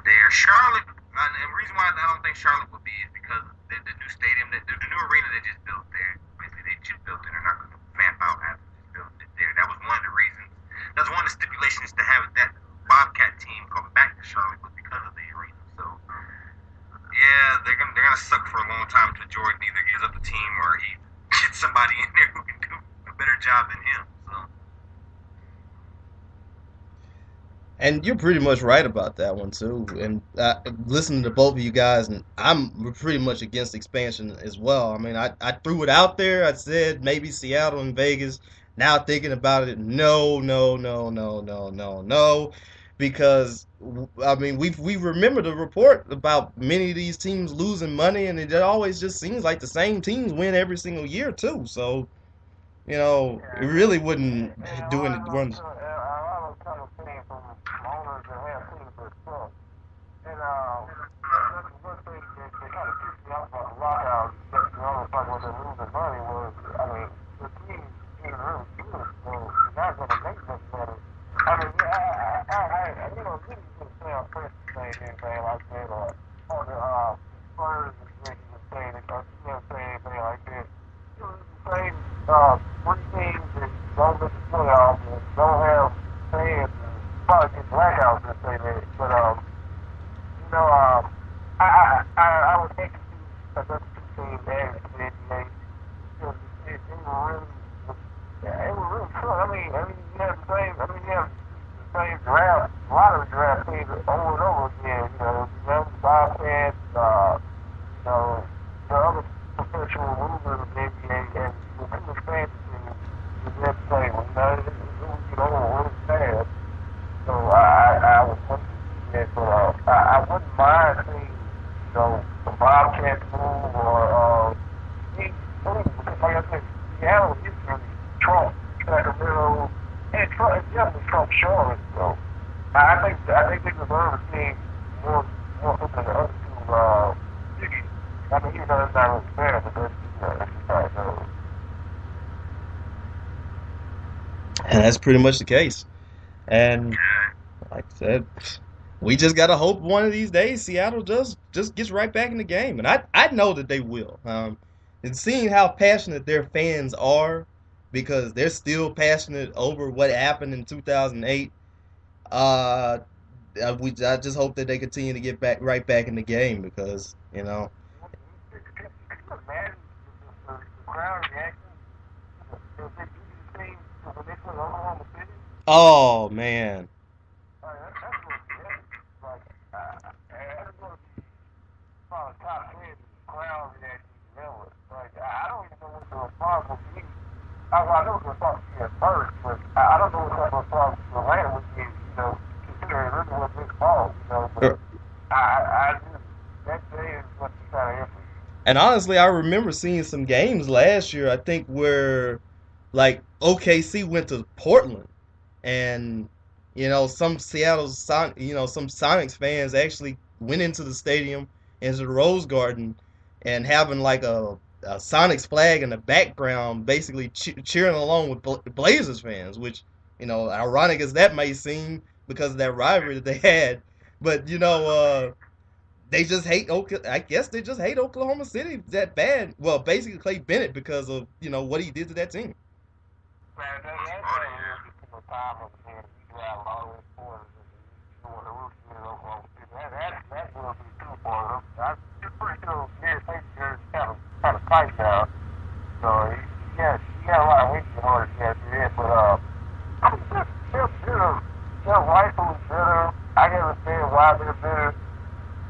there Charlotte. And the reason why I don't think Charlotte will be is because the new stadium, the new arena they just built there. Basically, they just built it. They're not going to vamp out after they just built it there. That was one of the reasons. That's one of the stipulations to have that Bobcat team come back to Charlotte was because of the arena. So, yeah, they're gonna suck for a long time until Jordan either gives up the team or he gets somebody in there who can do a better job than him. So. And you're pretty much right about that one too. And listening to both of you guys, and I'm pretty much against expansion as well. I mean, I threw it out there. I said maybe Seattle and Vegas. Now thinking about it, no, no, no, no, no, no, no, because I mean we remember the report about many of these teams losing money, and it always just seems like the same teams win every single year too. So it really wouldn't do any runs. Owners that have teams that suck. And that's one thing that kind of pissed me off about the lockout, that the owners like when they're losing money was, I mean, the team is really good, so you're not going to make much money. I mean, really just say on Prince to say anything like that, or the Spurs is really just saying it, or you know, say anything like that. You know, the same three teams that don't get the playoffs and don't have fans. Probably get blackouts and say that, but I would hate to see another two teams added to the NBA because it was really fun. I mean, you have the same draft, a lot of the draft teams over and over again. The Bobcats, the other professional movers of the NBA, and the two expansion teams was never played. It was get over really fast. So I was looking at that, but I wouldn't mind seeing, the Bobcats move or because like I said, Seattle history, Trump, Sacramento, and definitely Trump Charlotte. So I think they deserve to see more than the other two cities. I mean, even though it's not really fair, but that's just how it goes. And that's pretty much the case. And like I said, we just gotta hope one of these days Seattle just gets right back in the game, and I know that they will. And seeing how passionate their fans are, because they're still passionate over what happened in 2008. I just hope that they continue to get right back in the game because Can you imagine the crowd reaction if they do these things when they play Oklahoma City? Oh man. That's going to be like, that's going to be probably top 10 crowd reaction ever. Like, I don't even know what the response will be. I know what the response will be at first, but I don't know what the response will land with. And honestly, I remember seeing some games last year, I think, where like OKC went to Portland and some some Sonics fans actually went into the stadium, into the Rose Garden, and having like a Sonics flag in the background, basically cheering along with Blazers fans, which ironic as that may seem because of that rivalry that they had, but they just hate I guess they just hate Oklahoma City that bad. Well, basically Clay Bennett because of what he did to that team. Man, that is just too much time over here. You have a lot of reporters and you want to root for Oklahoma City. That will be too far. I'm pretty sure Gary Payton is kind of tight now. So he got a lot of hate in order to get it. But I'm just they're rightfully bitter. I can understand why they're bitter.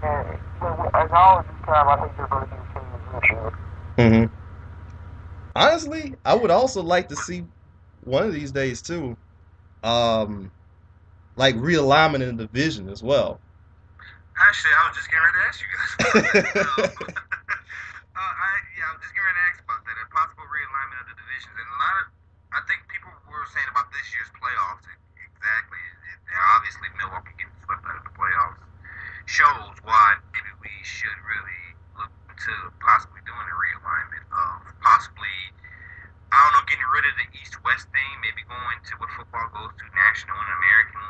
And all of this time, I think they're going to be changing this year. Mm-hmm. Honestly, I would also like to see one of these days too, like realignment in the division as well. Actually, I was just getting ready to ask you guys about that. I was just getting ready to ask about that, a possible realignment of the divisions. And I think people were saying about this year's playoffs. Exactly. Obviously, Milwaukee getting swept out of the playoffs shows why maybe we should really look to possibly doing a realignment of possibly, I don't know, getting rid of the East-West thing, maybe going to what football goes to, national and American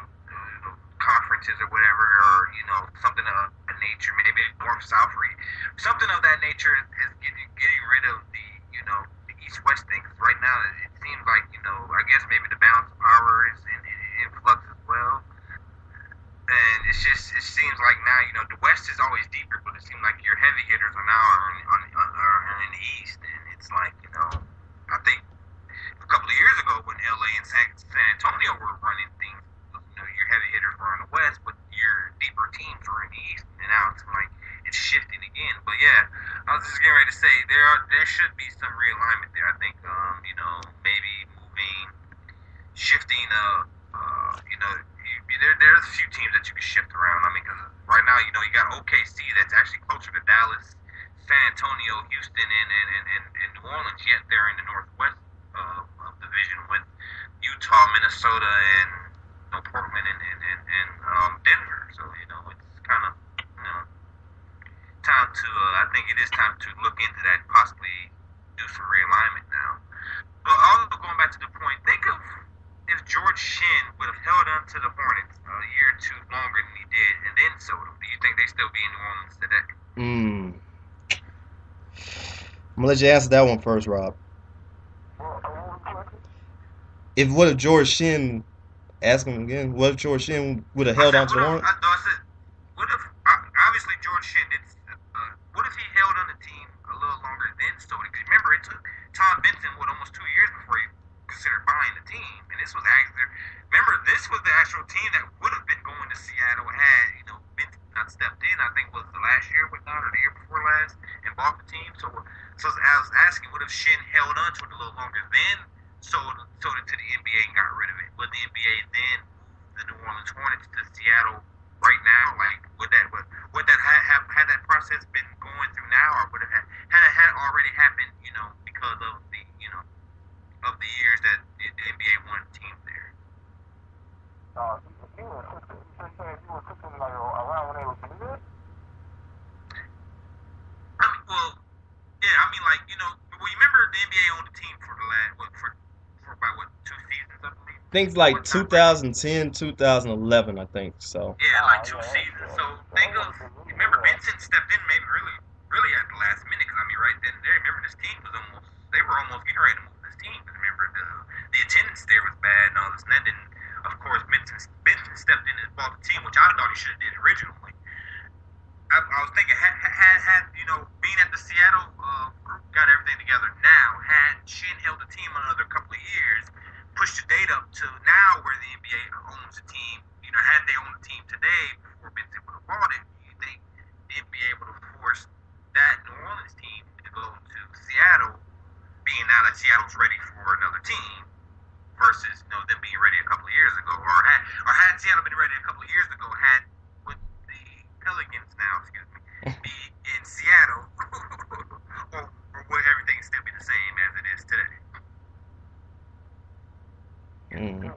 conferences or whatever, or, something of that nature, maybe North-South, something of that nature is getting rid of the East-West thing. Because right now, it seems like, I guess maybe the balance of power is in flux as well. And it seems like now, the West is always deeper, but it seems like your heavy hitters are now are in the East. And it's like, I think a couple of years ago when LA and San Antonio were running things, your heavy hitters were in the West, but your deeper teams were in the East. And now it's like it's shifting again. But yeah, I was just getting ready to say there should be some realignment there. I think, maybe shifting, there's a few teams that you can shift around. I mean, because right now, you got OKC that's actually closer to Dallas, San Antonio, Houston, and New Orleans, yet they're in the Northwest division with Utah, Minnesota, and Portland and Denver. So, it's kind of, time to, I think it is time to look into that and possibly do some realignment now. But also going back to the point, think of if George Shinn would have held on to the Hornets a year or two longer than he did and then sold them, do you think they still be in New Orleans today? I'm going to let you answer that one first, Rob. What if George Shinn, ask him again, what if George Shinn would have held on to the Hornets? I said, what if, obviously George Shinn did, what if he held on the team a little longer than sold it? Because remember, it took Tom Benson, almost 2 years before he considered buying the team. And this was the actual team that would have been going to Seattle had, Benson not stepped in. I think was the last year, whatnot, or the year before last, and bought the team. So I was asking, what if Shinn held on to it a little longer, then sold it to the NBA and got rid of it? Would the NBA then move the New Orleans Hornets to Seattle right now? Like, would that have had that process been going through now, or would it had already happened? Because of the years that the NBA won teams there. You were cooking like around when they were good? Well, you remember the NBA owned the team for the last, for about 2 seasons, I believe? Things like 2010, 2011, I think, so. Yeah, like 2 seasons. So think of, remember Benson stepped in maybe really at the last minute, because right then and there, remember this team they were almost getting ready to move this team, because remember the attendance there was bad and all this, and then of course Benson stepped in and bought the team, which I thought he should have did originally. I was thinking, had being at the Seattle group got everything together now, had Shinn held the team another couple of years, pushed the date up to now where the NBA owns the team, had they owned the team today before Benson would have bought it, do you think the NBA able to force that New Orleans team to go to Seattle, being now that Seattle's ready for another team, versus them being ready a couple of years ago, or had Seattle been ready a couple of years ago, would the Pelicans now, be in Seattle Mm.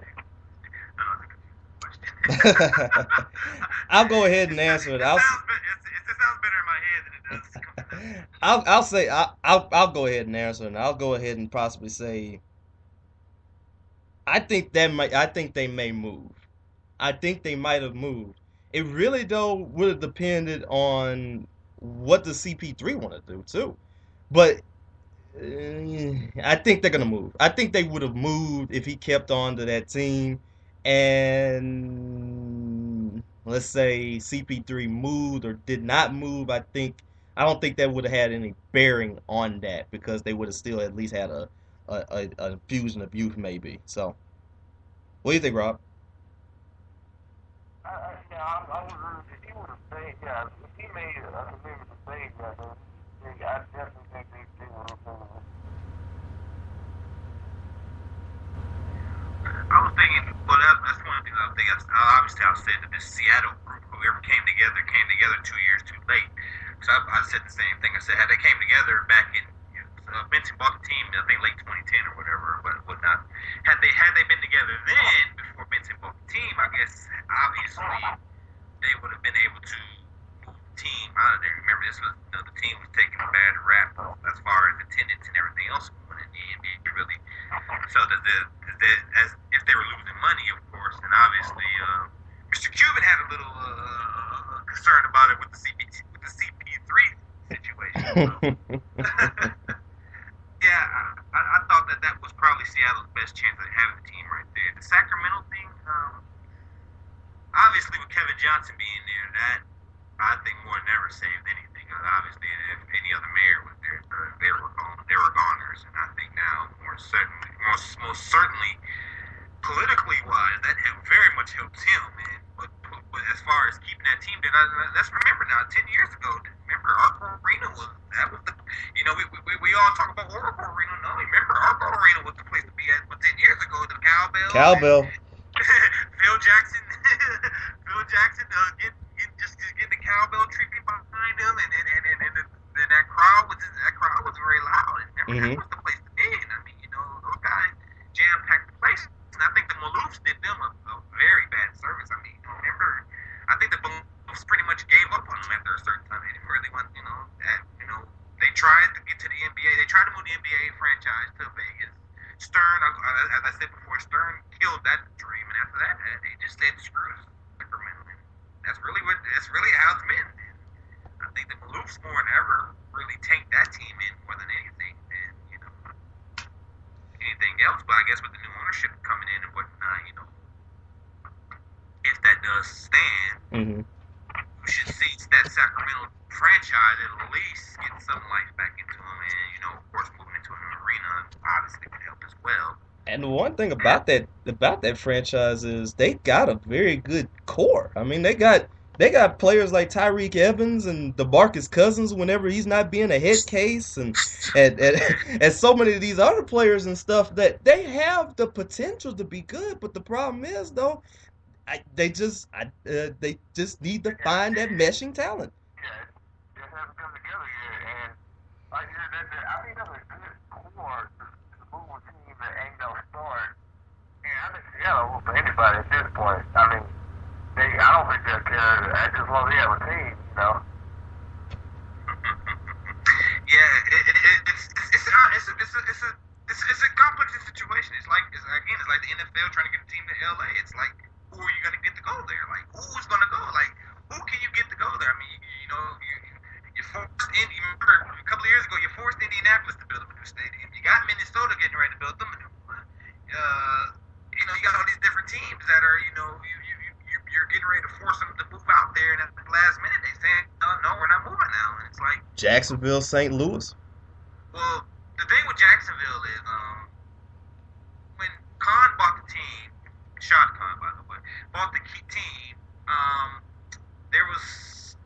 I'll I'll go ahead and answer it. It sounds better in my head than it does coming out. I'll say I'll go ahead and answer it. And I'll go ahead and possibly say I think they may move. I think they might have moved. It really though would have depended on what the CP3 want to do too. But I think they're gonna move. I think they would have moved if he kept on to that team, and let's say CP3 moved or did not move. I don't think that would have had any bearing on that because they would have still at least had a fusion of youth maybe. So, what do you think, Rob? I would agree with you. He would have stayed, yeah. If he made a commitment to stay, yeah, then I definitely think they would have moved. I was thinking, well, that's one of the things I was thinking. Obviously, I said that this Seattle group, whoever came together 2 years too late. So I said the same thing. I said, had they came together back in Benson bought the team, I think late 2010 or whatever, but whatnot. Had they been together then, before Benson bought the team, I guess obviously they would have been able to move the team out of there. Remember, this was the team was taking a bad rap as far as attendance and everything else going in the NBA. Really, so that as if they were losing money, of course, and obviously Mr. Cuban had a little concern about it with the CP3 situation. So. Yeah, I thought that was probably Seattle's best chance of having the team right there. The Sacramento thing, obviously with Kevin Johnson being there, that I think more than ever saved anything. Obviously, if any other mayor was there, they were goners, and I think now most certainly politically wise, that very much helps him. And but as far as keeping that team there, let's remember now, 10 years ago, remember Arco Arena was we all talk about Oracle Arena. No, remember Arco Arena was the place to be at. But 10 years ago, the Cowbell. Phil Jackson, getting the cowbell treatment behind him, and that crowd was very loud. And remember, that was the place to be. And I mean, those guys jam packed the place. And I think the Maloofs did them a very bad service. I mean, remember, I think the Maloofs pretty much gave up on them after a certain time. They didn't really want, they tried to get to the NBA. They tried to move the NBA franchise to Vegas. Stern, as I said before, Stern killed that dream, and after that, they just said screw Sacramento. That's really how it's been. I think the Maloofs more than ever really tanked that team in more than anything, and anything else. But I guess with the new ownership coming in and whatnot, if that does stand, we should see that Sacramento franchise at least get some life back into them, and of course, moving into a new arena obviously would help as well. And the one thing about that franchise is they got a very good core. I mean, they got players like Tyreek Evans and DeMarcus Cousins whenever he's not being a head case, and so many of these other players and stuff that they have the potential to be good. But the problem is though, they just need to find that meshing talent. Yeah, it hasn't come together yet, and I hear that I think that's a good core to move a team that ain't no start. And I think Seattle for anybody at this point. I mean, I don't think they'll care as long as they have a team, Yeah, it's a complex situation. It's like the NFL trying to get a team to LA. It's like, who are you going to get to go there? Like, who's going to go? Like, who can you get to go there? I mean, you forced remember a couple of years ago, you forced Indianapolis to build a new stadium. You got Minnesota getting ready to build them a new one. You got all these different teams that are, you're getting ready to force them to move out there, and at the last minute they say, no, we're not moving now. And it's like Jacksonville, St. Louis. Well, the thing with Jacksonville is, when Khan bought the team, Shad Khan, by the way, bought the team, there was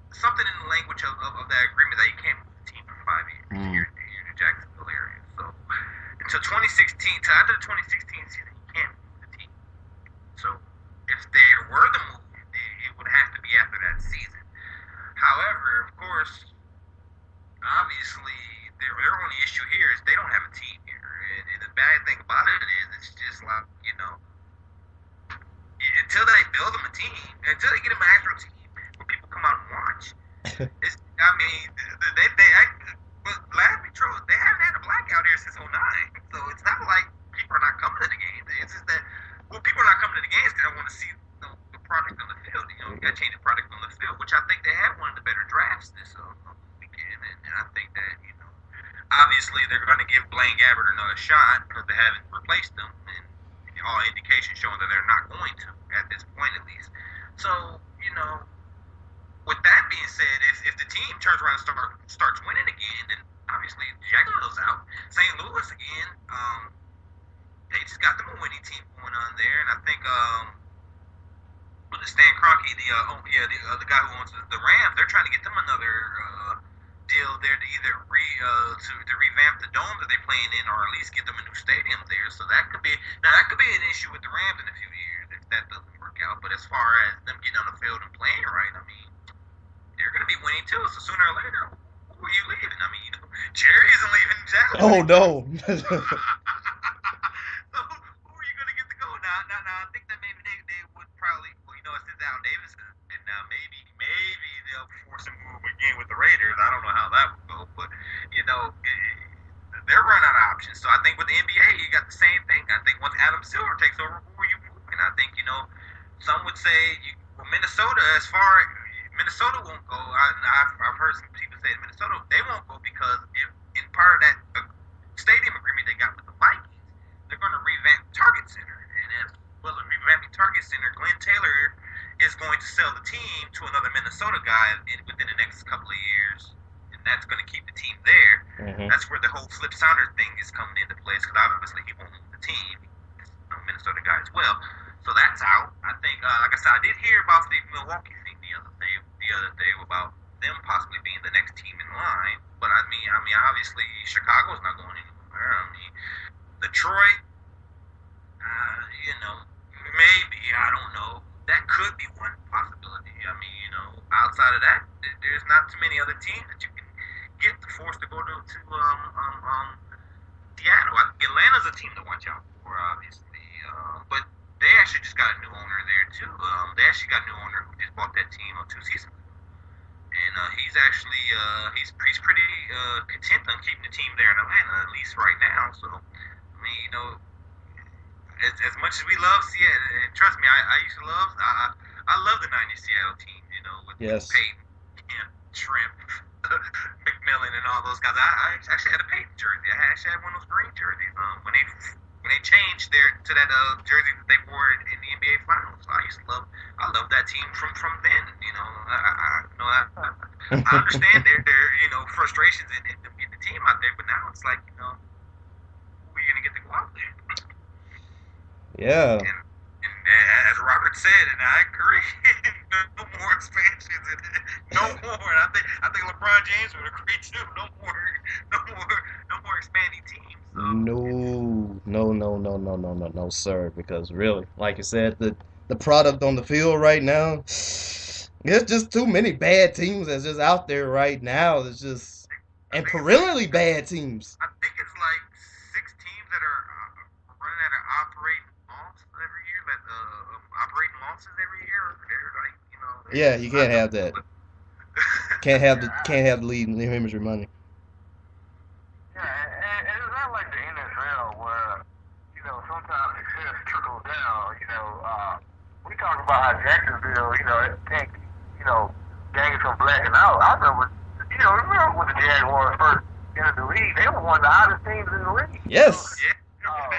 something in the language of that agreement that you can't move the team for 5 years here in the Jacksonville area. So until 2016, till after the 2016 season, you can't move the team. So if they were to move, it would have to be after that season. However, of course, obviously, until they get a actual team where people come out and watch. I mean, but last we true, they haven't had a blackout here since '09, so it's not like people are not coming to the games. It's just that, well, people are not coming to the games because they want to see the product on the field. You know, you got to change the product on the field, which I think they have one of the better drafts this weekend, and I think that, you know, obviously they're going to give Blaine Gabbert another shot because they haven't replaced him, and all indications showing that they're not going to at this point, at least. So, you know, with that being said, if the team turns around and starts winning again, then obviously Jacksonville's out. St. Louis again, they just got them a winning team going on there, and I think with Stan Kroenke, the guy who owns the Rams, they're trying to get them another deal there to either to revamp the dome that they're playing in, or at least get them a new stadium there. So that could be an issue with the Rams in a few years if that doesn't work out. But as far as them getting on the field and playing right, I mean, they're going to be winning too. So sooner or later, who are you leaving? I mean, you know, Jerry isn't leaving Jacksonville. Oh no. So who are you going to get to go now? I think that maybe they would probably, well, you know, since Al Davis is in now, maybe they'll force a move again with the Raiders. I don't know how that would go, but you know, they're running out of options. So I think with the NBA, you got the same thing. I think once Adam Silver takes over, who are you moving? I think, you know, some would say, well, Minnesota won't go. I've heard some people say that Minnesota, they won't go because in part of that stadium agreement they got with the Vikings, they're going to revamp Target Center. And as well as revamping Target Center, Glenn Taylor is going to sell the team to another Minnesota guy within the next couple of years. And that's going to keep the team there. Mm-hmm. That's where the whole Flip Saunders thing is coming into place, because obviously he won't move the team. He's a Minnesota guy as well. So that's out. I think, like I said, I did hear about the Milwaukee thing the other day about them possibly being the next team in line. But I mean, obviously Chicago's not going anywhere. I mean, Detroit, you know, maybe, I don't know. That could be one possibility. I mean, you know, outside of that, there's not too many other teams that you can get to force to go to Seattle. I think Atlanta's a team to watch out for, obviously. But they actually just got a new owner there too. They actually got a new owner who just bought that team 2 seasons ago, and he's actually he's pretty content on keeping the team there in Atlanta, at least right now. So I mean, you know, as much as we love Seattle, and trust me, I used to love I love the '90s Seattle team. You know, with Peyton, Shrimp, McMillan, and all those guys. I actually had a Peyton jersey. I actually had one of those green jerseys. When they changed to that jersey that they wore in the NBA Finals, I love that team from then. You know, I understand their you know, frustrations in getting the team out there, but now it's like, you know, we're gonna get to go out there. Yeah. And as Robert said, and I agree, no more expansions. No more. And I think LeBron James would agree too. No more expanding teams. So. No, sir. Because really, like you said, the product on the field right now, there's just too many bad teams that's just out there right now. It's just, and perennially bad teams. I think it's like 6 teams that are running at an operating loss every year. That operating losses every year. They're like, you know. Yeah, you can't have that. Can't have the lead in the imagery money. Yeah, and it's not like the NFL where, you know, sometimes success trickles down. You know, we talk about how Jacksonville, you know, it takes, you know, games from blacking out. I remember when the Jaguars first entered the league, they were one of the hottest teams in the league. Yes. Yeah,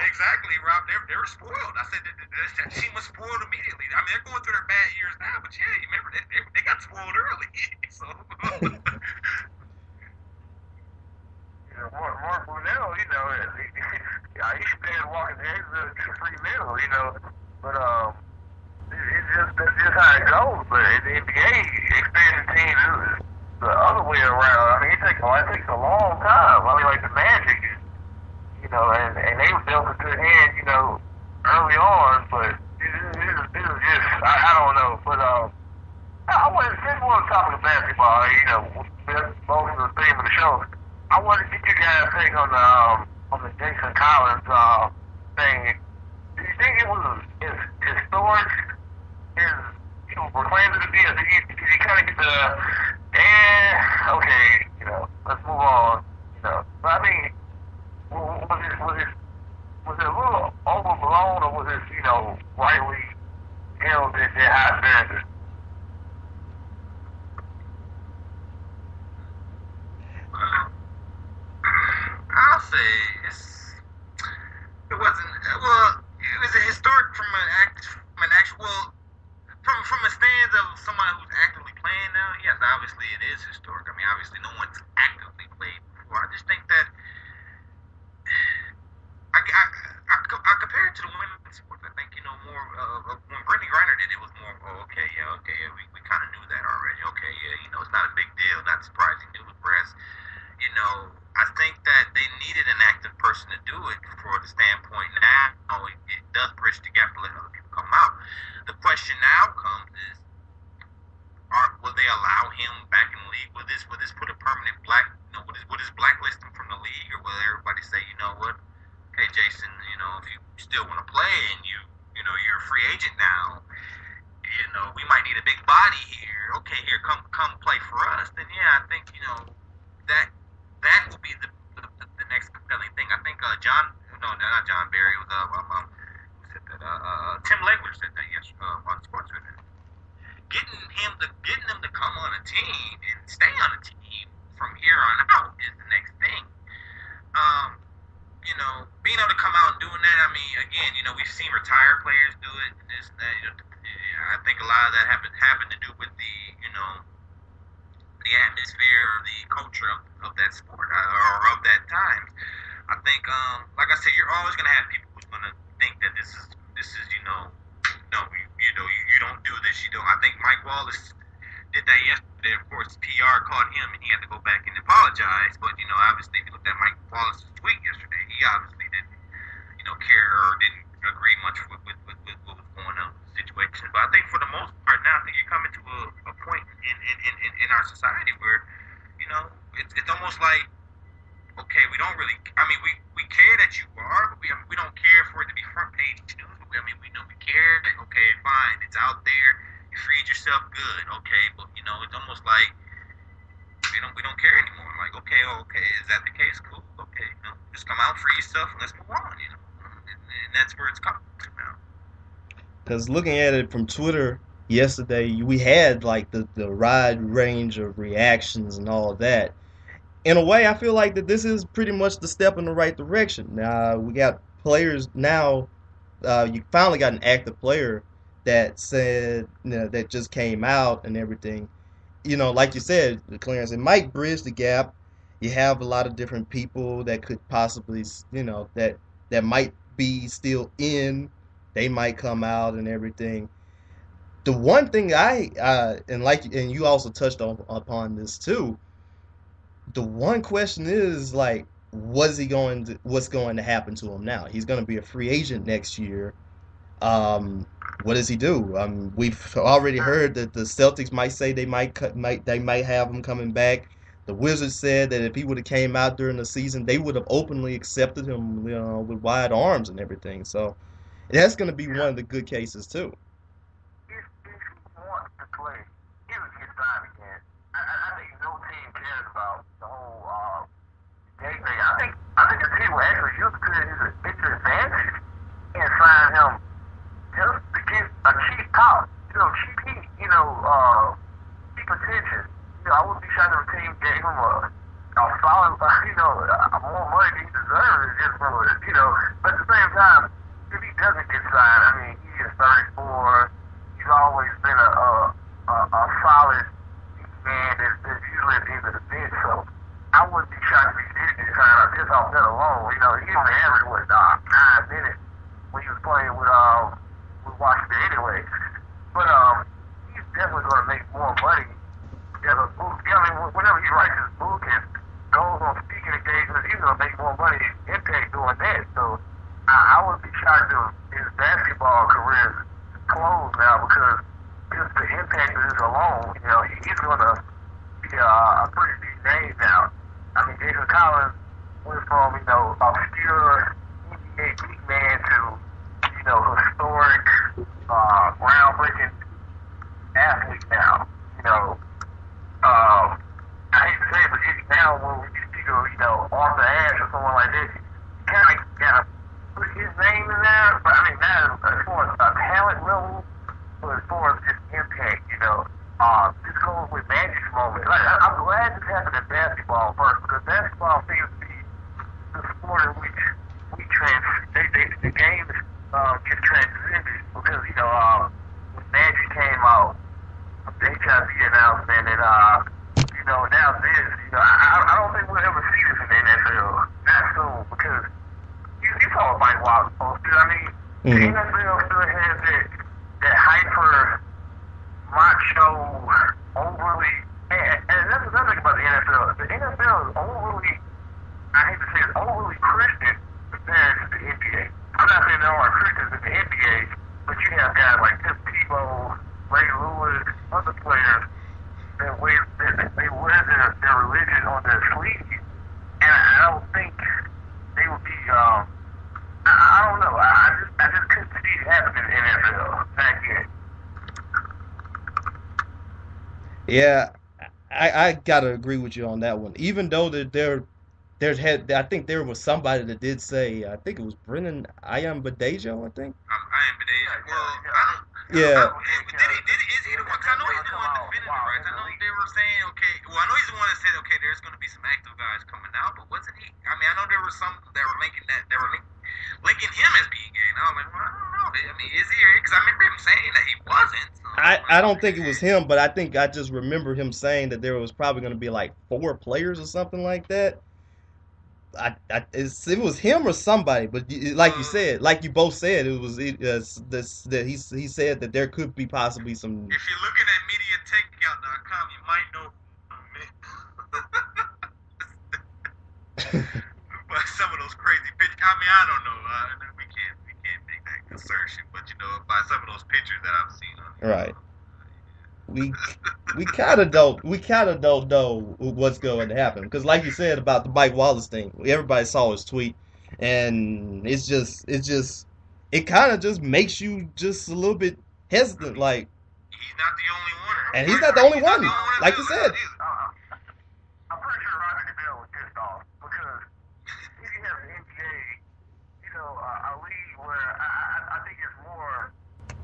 exactly, Rob. They were spoiled. I said that team was spoiled immediately. I mean, they're going through their bad years now, but yeah, you remember they got spoiled early. So. Mark Brunell, you know, he spent walking the exit to $3 million, you know, but that's just how it goes. But in the NBA, expanding teams is the other way around. I mean, it takes a long time. I mean, like the Magic, you know, and they were dealt a good hand, you know, early on, but this is just, I don't know, but since we're on top of the basketball, you know, most of the theme of the show, I wanted to get you guys' take on the Jason Collins thing. Do you think it was as historic as, you know, claims of the deal. Did you kind of get the, okay, let's move on, But I mean, was it a little overblown, or was it, rightly held at their high standards? I'll say it wasn't. Well, it was a historic from an actual. From a stance of someone who's actively playing now. Yes, obviously it is historic. I mean, obviously no one's actively played before. I just think that I compare it to the women's sports. I think more when Brittany Griner did it was more. Oh, okay, yeah, we kind of knew that already. Okay, yeah, it's not a big deal, not surprising news. Whereas I think that they needed an active person to do it for the standpoint now it does bridge the gap to let other people come out. The question now comes is, will they allow him back in the league? Will this put a permanent will this blacklist him from the league, or will everybody say, you know what, okay, Jason, if you still want to play and you're a free agent now, we might need a big body here. Okay, here, come play for us. Then yeah, I think that will be the next compelling thing. I think not John Barry, it was Tim Legler said that yesterday on SportsCenter. Getting them to come on a team and stay on a team from here on out is the next thing. Being able to come out and doing that. I mean, again, we've seen retired players do it. And this, that, I think a lot of that happened to do with the atmosphere or the culture of that sport or of that time. I think, like I said, you're always going to have people who's going to think that this is no, you don't do this. I think Mike Wallace did that yesterday. Of course, PR caught him and he had to go back and apologize. But obviously, if you looked at Mike Wallace's tweet yesterday, he obviously didn't care or didn't agree much with what was going on in the situation. But I think for the most part now, I think you're coming to a point in our society where it's almost like, okay, we don't really. I mean, we care that you are, but we don't care for it to be front page news. I mean, we care that, okay, fine, it's out there. You freed yourself, good, okay. But it's almost like we don't care anymore. Like, okay, is that the case? Cool, okay, just come out, free yourself, and let's move on. And that's where it's coming to now. Because looking at it from Twitter yesterday, we had like the wide range of reactions and all of that. In a way, I feel like that this is pretty much the step in the right direction. Now we got players now. You finally got an active player that said that just came out and everything. Like you said, Clarence, it might bridge the gap. You have a lot of different people that could possibly, that might be still in. They might come out and everything. The one thing and you also touched upon this too. The one question is like, what's going to happen to him now? He's going to be a free agent next year. What does he do? We've already heard that the Celtics might say they might have him coming back. The Wizards said that if he would have came out during the season, they would have openly accepted him, with wide arms and everything. So that's going to be one of the good cases too. If he wants to play, he would get signed again. I think no team cares about the whole day thing. I think the team will actually use it to its advantage and sign him just to get a cheap pop, cheap heat, cheap attention. I wouldn't be shocked if a team gave him a solid, more money than he deserves just for it, But at the same time, if he doesn't get signed, I mean, he is 34. He's always been a solid man that's usually at the end of the bench. So I wouldn't be shocked if he did get signed up just off that alone. He only averaged 9 minutes when he was playing with Washington anyway. But he's definitely going to make more money. Whenever he writes his book and goes on speaking engagements, he's going to make more money in Impact doing that. So I would be shocked if his basketball career is closed now because just the impact of this alone, he's going to be a pretty big name now. I mean, Jason Collins went from, obscure NBA big man to, historic, groundbreaking Christians in the NBA, but you have guys like Tim Tebow, Ray Lewis, other players that they wear their religion on their sleeve, and I don't think they would be. I don't know. I just couldn't see it happening in the NFL back then. Yeah, I gotta agree with you on that one. Even though I think there was somebody that did say, I think it was Brennan Ayambadejo, I think. I am, but they, well, Yeah, is he the one? 'Cause I know he's the one defending the rights. I know they were saying, okay, well, I know he's the one that said, okay, there's going to be some active guys coming out, but wasn't he? I mean, I know there were some that were linking him as being gay. And I was like, well, I don't know. I mean, is he? Because I remember him saying that he wasn't. So, I don't think it was him, but I think I just remember him saying that there was probably going to be like 4 players or something like that. It was him or somebody, but like you said, like you both said, it was that he said that there could be possibly some. if you're looking at MediaTakeout.com, you might know but some of those crazy pictures. I mean, I don't know. We can't make that assertion, but you know, by some of those pictures that I've seen on Right. We kind of don't know what's going to happen because, like you said about the Mike Wallace thing, everybody saw his tweet, and it kind of just makes you just a little bit hesitant, like. He's not the only one. And he's not the only one, like you said. I'm pretty sure Roger Goodell was pissed off because if you have the NBA, a league where I think it's more.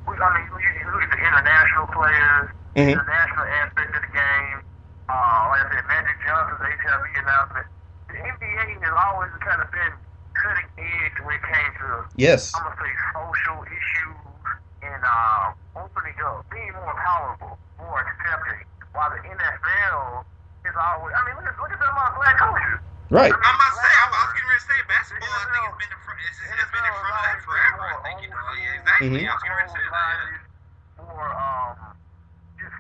I mean, you look at the international players, the international aspect of the game. Like I said, Magic Johnson's HIV announcement. The NBA has always kind of been cutting edge when it came to, Yes. I'm gonna say, social issues and opening up, being more powerful, more accepting. While the NFL is always, I mean, look at some black coaches. Right. I'm about to say, I was getting ready to say basketball. I think it's been in front of that forever. I think yeah, exactly. I was getting ready to say that. More just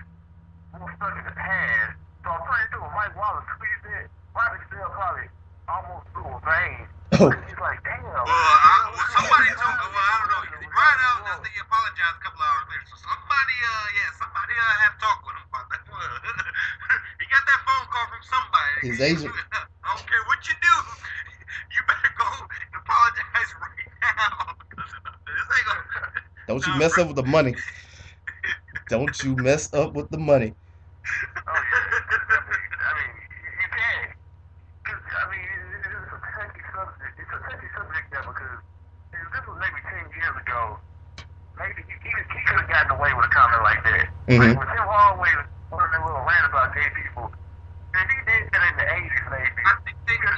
more stuck in the past. So I'm pretty sure Mike Wallace tweeted that. Roger Goodell probably almost threw a vein. Oh. He's like, damn. Somebody told me. Well, I don't know. Right out, I think he apologized a couple hours later. So somebody had to talk with him about that. He got that phone call from somebody. His agent. I don't care what you do. You better go and apologize right now. This ain't gonna. Don't you mess up with the money. Don't you mess up with the money. Oh, yeah. I mean, you can't. I mean, it's a touchy subject. It's a touchy subject now because if this was maybe 10 years ago, maybe he could have gotten away with a comment like that. Like with him always one of them little rant about gay people. If he did that in the 80s, maybe. I think they did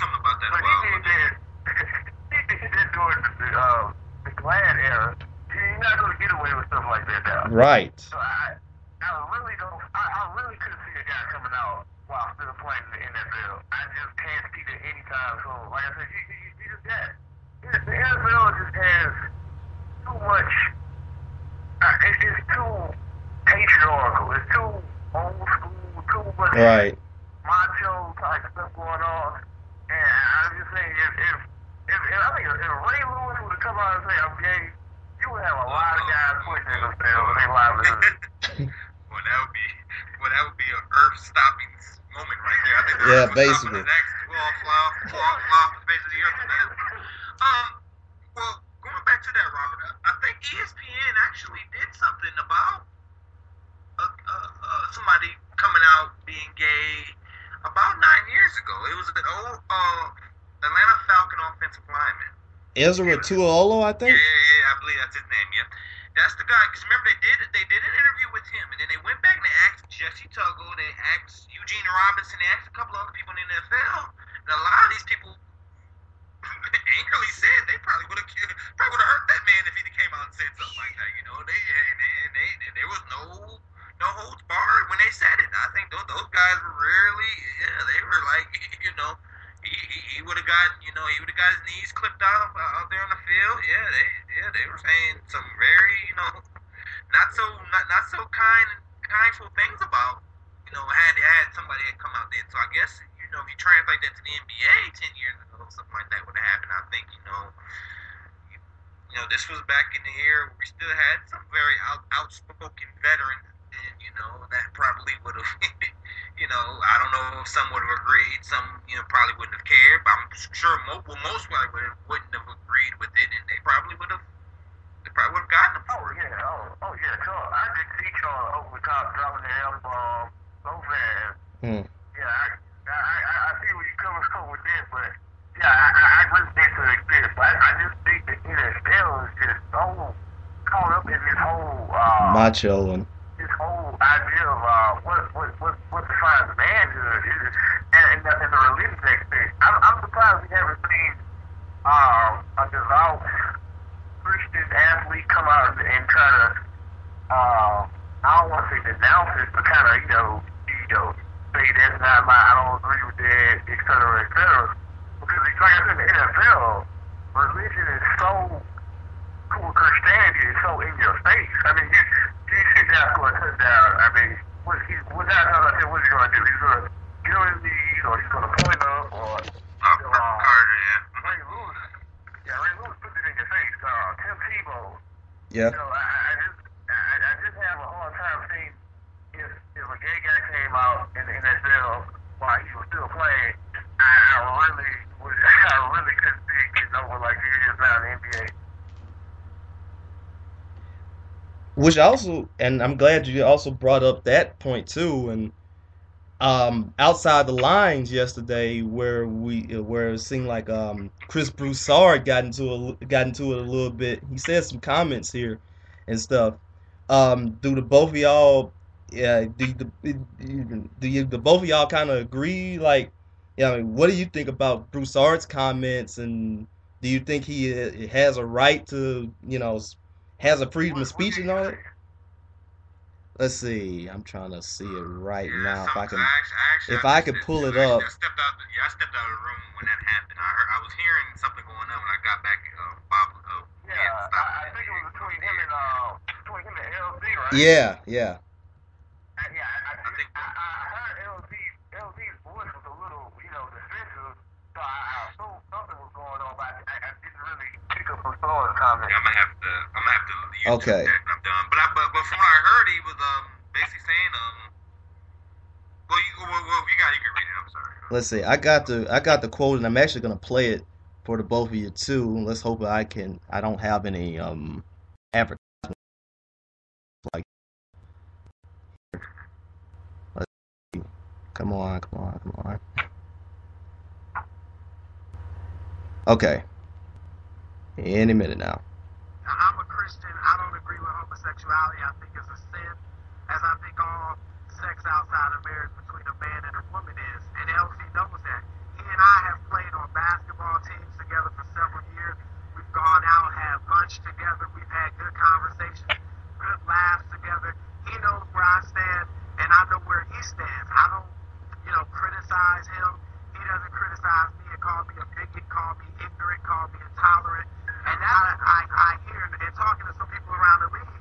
something about that. But he did that during the Glad era. You're not going to get away with stuff like that now. Right. So I really couldn't see a guy coming out while still playing in the NFL. I just can't see that anytime soon. Like I said, you just got the NFL just has too much. It's just too patriarchal. It's too old school. Too much macho type stuff going on. And I'm just saying, if Ray Lewis would have come out and say I'm gay, you would have a lot of guys questioning themselves and their livelihood. Well, that would be an earth-stopping moment right there. I think the earth would basically. fly off the face of the earth again. Well, going back to that, Robert, I think ESPN actually did something about somebody coming out being gay about 9 years ago. It was an old Atlanta Falcon offensive lineman. Ezra Tuaolo, I think. Yeah, I believe that's his name. Yeah, that's the guy. Because remember, they did an interview with him, and then they went back and they asked Jesse Tuggle, they asked Eugene Robinson, they asked a couple other people in the NFL, and a lot of these people angrily said they probably would have hurt that man if he came out and said something like that. You know, there was no holds barred when they said it. I think those guys were really, they were like, you know. He would have got, he would have got his knees clipped out there on the field. They were saying some very, not so kindful things about, had somebody had come out there. So I guess, if you translate that to the NBA 10 years ago, something like that would have happened. I think, this was back in the era where we still had some very outspoken veterans, and that probably would have, I don't know if some would have agreed, some probably wouldn't have cared, but I'm sure most probably wouldn't have agreed with it, and they probably would have gotten them. Oh yeah, oh yeah. So I could see Charles over the top dropping the F-bomb so fast. Yeah, I see where you're coming from with that, but yeah, I agree with that to an extent. But I just think the NFL is just so caught up in this whole macho and this whole idea of what defines manhood is, and the religious aspect. I'm surprised we haven't seen a devout Christian athlete come out and try to I don't want to say denounce it, but kind of say that's not I don't agree with that, et cetera, et cetera. Because like I said, in the NFL, religion is so cool. Christianity is so in your face. I mean, you see guys going to touchdown. I mean, what he going to do? He's going to get on his knees, or he's going to point up, or Carter, yeah. Ray Lewis. Yeah, Ray Lewis put it in your face. Tim Tebow. yeah. I just have a hard time seeing if a gay guy came out in the NFL while he was still playing. I really couldn't see it getting over like he is now in the NBA. Which also, and I'm glad you also brought up that point too. And outside the lines yesterday, where it seemed like Chris Broussard got into it a little bit. He said some comments here and stuff. Do the both of y'all, yeah, the both of y'all kind of agree? Like, yeah, I mean, what do you think about Broussard's comments, and do you think he has a right to, has a freedom of speech and all that? Let's see. I'm trying to see it right now. If I could pull it up. I stepped out of the room when that happened. I was hearing something going on when I got back. Bob. I think it was between him and LZ, right? Yeah. Yeah, I heard LZ's voice was a little, defensive, so I assumed something was going on, but I didn't really pick up Broussard's comment. I'm gonna have to use Okay. that when I'm done. But from what I heard, he was basically saying well you can read it. I'm sorry. Let's see. I got the quote, and I'm actually gonna play it for the both of you too. Let's hope I don't have any advertisements like. Let's see. Come on. Okay. Any minute now. I'm a Christian. I don't agree with homosexuality. I think it's a sin, as I think all sex outside of marriage between a man and a woman is. And LC knows that. He and I have played on basketball teams together for several years. We've gone out, had lunch together. We've had good conversations, good laughs together. He knows where I stand, and I know where he stands. I don't, criticize him. He doesn't criticize me and call me a bigot, call me ignorant, call me intolerant. And that I hear, and talking to some people around the league,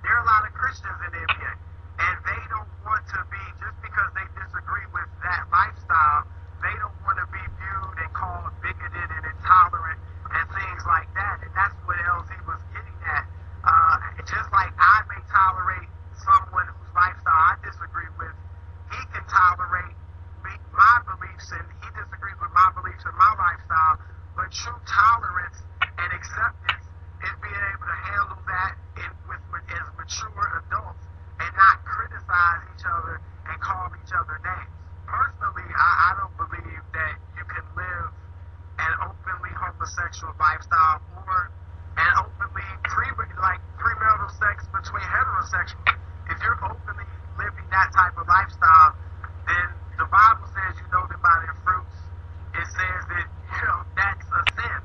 there are a lot of Christians in the NBA, and they don't want to be, just because they disagree with that lifestyle, they don't want to be viewed and called bigoted and intolerant and things like that. And that's what LZ was getting at. Just like I may tolerate someone whose lifestyle I disagree with, he can tolerate my beliefs, and he disagrees with my beliefs and my lifestyle. But true tolerance and acceptance is being able to handle that as mature adults and not criticize each other and call each other names. Personally, I don't believe that you can live an openly homosexual lifestyle or an openly premarital sex between heterosexuals. If you're openly living that type of lifestyle, then the Bible says you know them by their fruits. It says that that's a sin.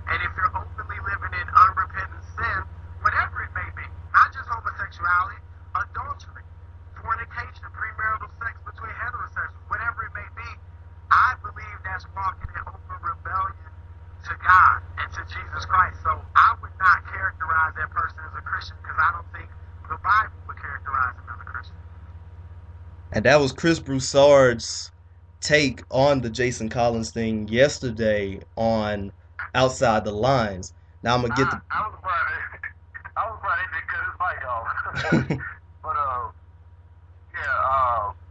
And if you're openly living in unrepentant sin, whatever it may be, not just homosexuality, adultery, fornication, premarital sex between heterosexuals, whatever it may be, I believe that's walking in open rebellion to God and to Jesus Christ. So I would not characterize that person as a Christian, because I don't think the Bible would characterize him as a Christian. And that was Chris Broussard's take on the Jason Collins thing yesterday on Outside the Lines. Now I'm gonna get I was surprised I was glad they did cut his mic off. But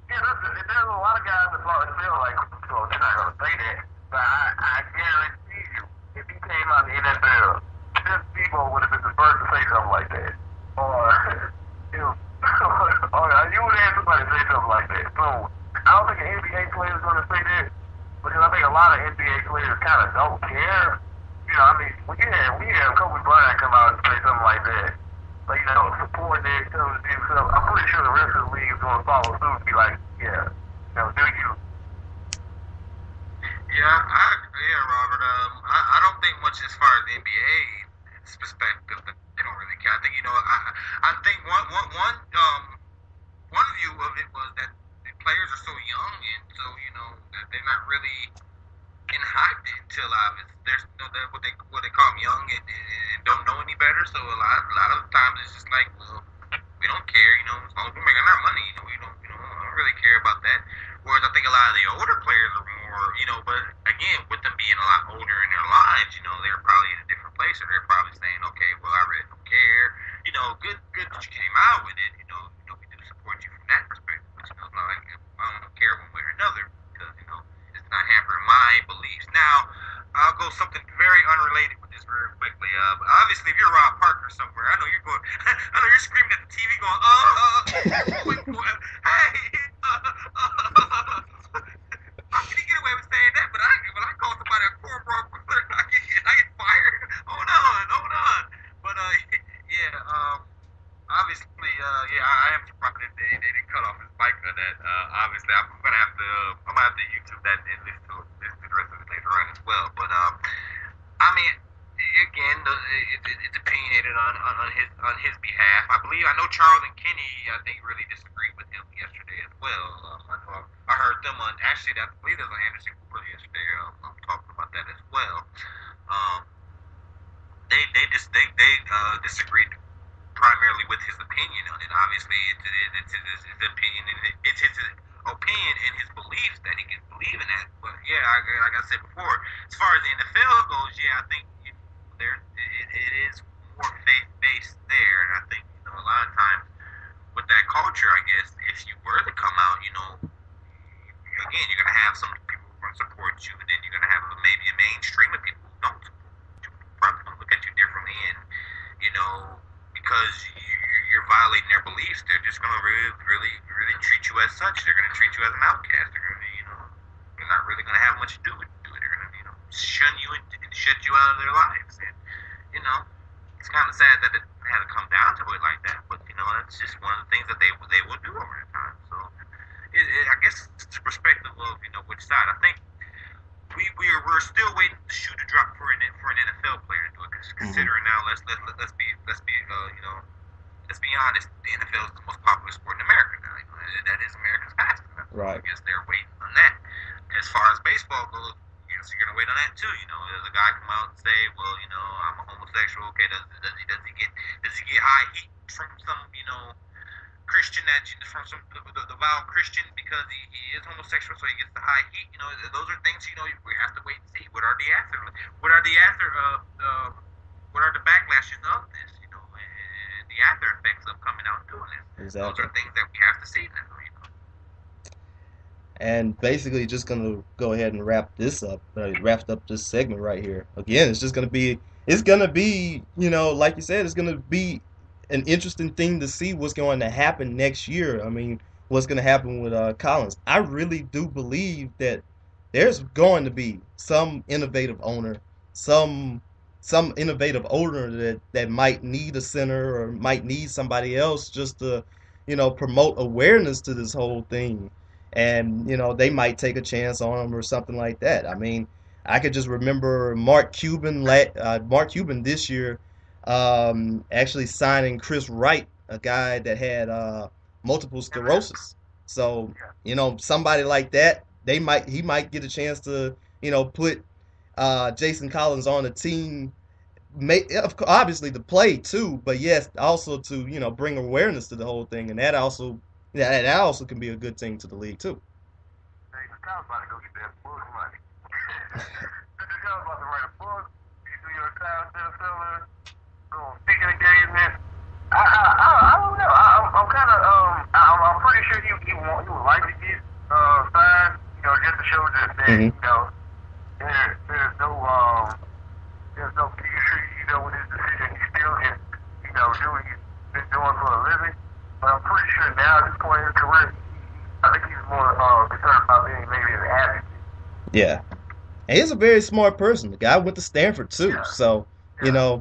there's a lot of guys that probably feel like, well, they're not gonna say that, but I guarantee you, if he came out in the NFL, this people would have been the first to say something like that, or you know, or you would have somebody say something like that. So I don't think an NBA player is gonna say that, because I think a lot of NBA players kind of don't care. You know, I mean, when you have Kobe Bryant come out and say something like that, like, you know, supporting it, telling the team stuff, I'm pretty sure the rest of the league is going to follow suit and be like, yeah, you know, do you? Yeah, Robert. I don't think much as far as the NBA's perspective that they don't really care. I think I think one view of it was that the players are so young and so that they're not really in hyped until there's what they call them young and don't know any better. So a lot of the times it's just like, well, we don't care, as long as we're making our money, we don't really care about that. Whereas I think a lot of the older players are more, but again, with them being a lot older in their lives, they're probably in a different place, or they're probably saying, okay, well, I really don't care. Good that you came out with it. We do support you from that perspective. But like, I don't care one way or another because it's not hampering my beliefs. Now, I'll go something very unrelated with this very quickly. Obviously, if you're Rob Parker somewhere, I know you're going. I know you're screaming at the TV, going, hey, how can he get away with saying that? But when I call somebody a cornball, I get fired. Hold on. But obviously, I am surprised that they didn't cut off his mic on that. Obviously, I'm gonna have to YouTube that and listen to the rest of it later on as well. But I mean, again, it's opinionated on his behalf. I know Charles and Kenny, I think, really disagreed with him yesterday as well. I heard them on I believe there was on Anderson Cooper yesterday. I'm talking about that as well. They disagreed primarily with his opinion on it. Obviously, it's his opinion, and it's his opinion and his beliefs that he can believe in that. But yeah, like I said before, as far as the NFL goes, I think it is more faith based there, and I think a lot of times with that culture, I guess if you were to come out, again, you're gonna have some people who are gonna support you, and then you're gonna have maybe a mainstream of people who don't support you, probably gonna look at you differently, and because you're violating their beliefs, they're just gonna really treat you as such. They're gonna treat you as an outcast. They're gonna, they're not really gonna have much to do with it. They're gonna, shun you and shut you out of their lives. And it's kind of sad that it had to come down to it like that. But that's just one of the things that they will do over time. So I guess it's the perspective of which side. I think we're still waiting for the shoe to drop for an NFL player to do it. Considering now, let's be honest, the NFL is the most popular sport in America now. That is America's pastime. Right. I guess they're waiting on that. As far as baseball goes, so you're gonna wait on that too. There's a guy come out and say, well, I'm a homosexual. Okay, does he get high heat from some Christian from some the vile Christian because he is homosexual, so he gets the high heat. Those are things we have to wait and see. What are the backlashes of this? And the after effects of coming out and doing this. Exactly. Those are things that we have to see now. And basically, just gonna go ahead and wrap this up. Wrapped up this segment right here. Again, it's gonna be, like you said, it's gonna be an interesting thing to see what's going to happen next year. I mean, what's going to happen with Collins. I really do believe that there's going to be some innovative owner that might need a center or might need somebody else just to, promote awareness to this whole thing. And, they might take a chance on him or something like that. I mean, I could just remember Mark Cuban this year actually signing Chris Wright, a guy that had multiple sclerosis. So, somebody like that, he might get a chance to, put Jason Collins on the team, obviously to play too, but yes, also to, bring awareness to the whole thing, and that also can be a good thing to the league too. Hey, Kyle's about to go get that book money. Kyle's about to write a book. You do your time bestseller. Go speak in engagement. said he would like to get signed, just to show that Mhm. there's no bigotry, with his decision. He still can, do what he's been doing for a living. But I'm pretty sure now at this point in his career, I think he's more concerned about being maybe an advocate. Yeah. And he's a very smart person. The guy went to Stanford too. Yeah. So, Yeah.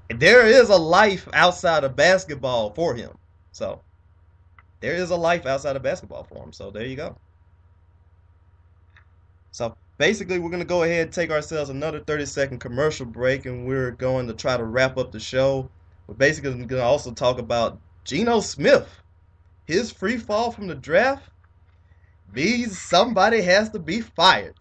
there is a life outside of basketball for him. So, there is a life outside of basketball for him. So, there you go. So, basically, we're going to go ahead and take ourselves another 30-second commercial break, and we're going to try to wrap up the show. We're basically going to also talk about Geno Smith. His free fall from the draft means somebody has to be fired.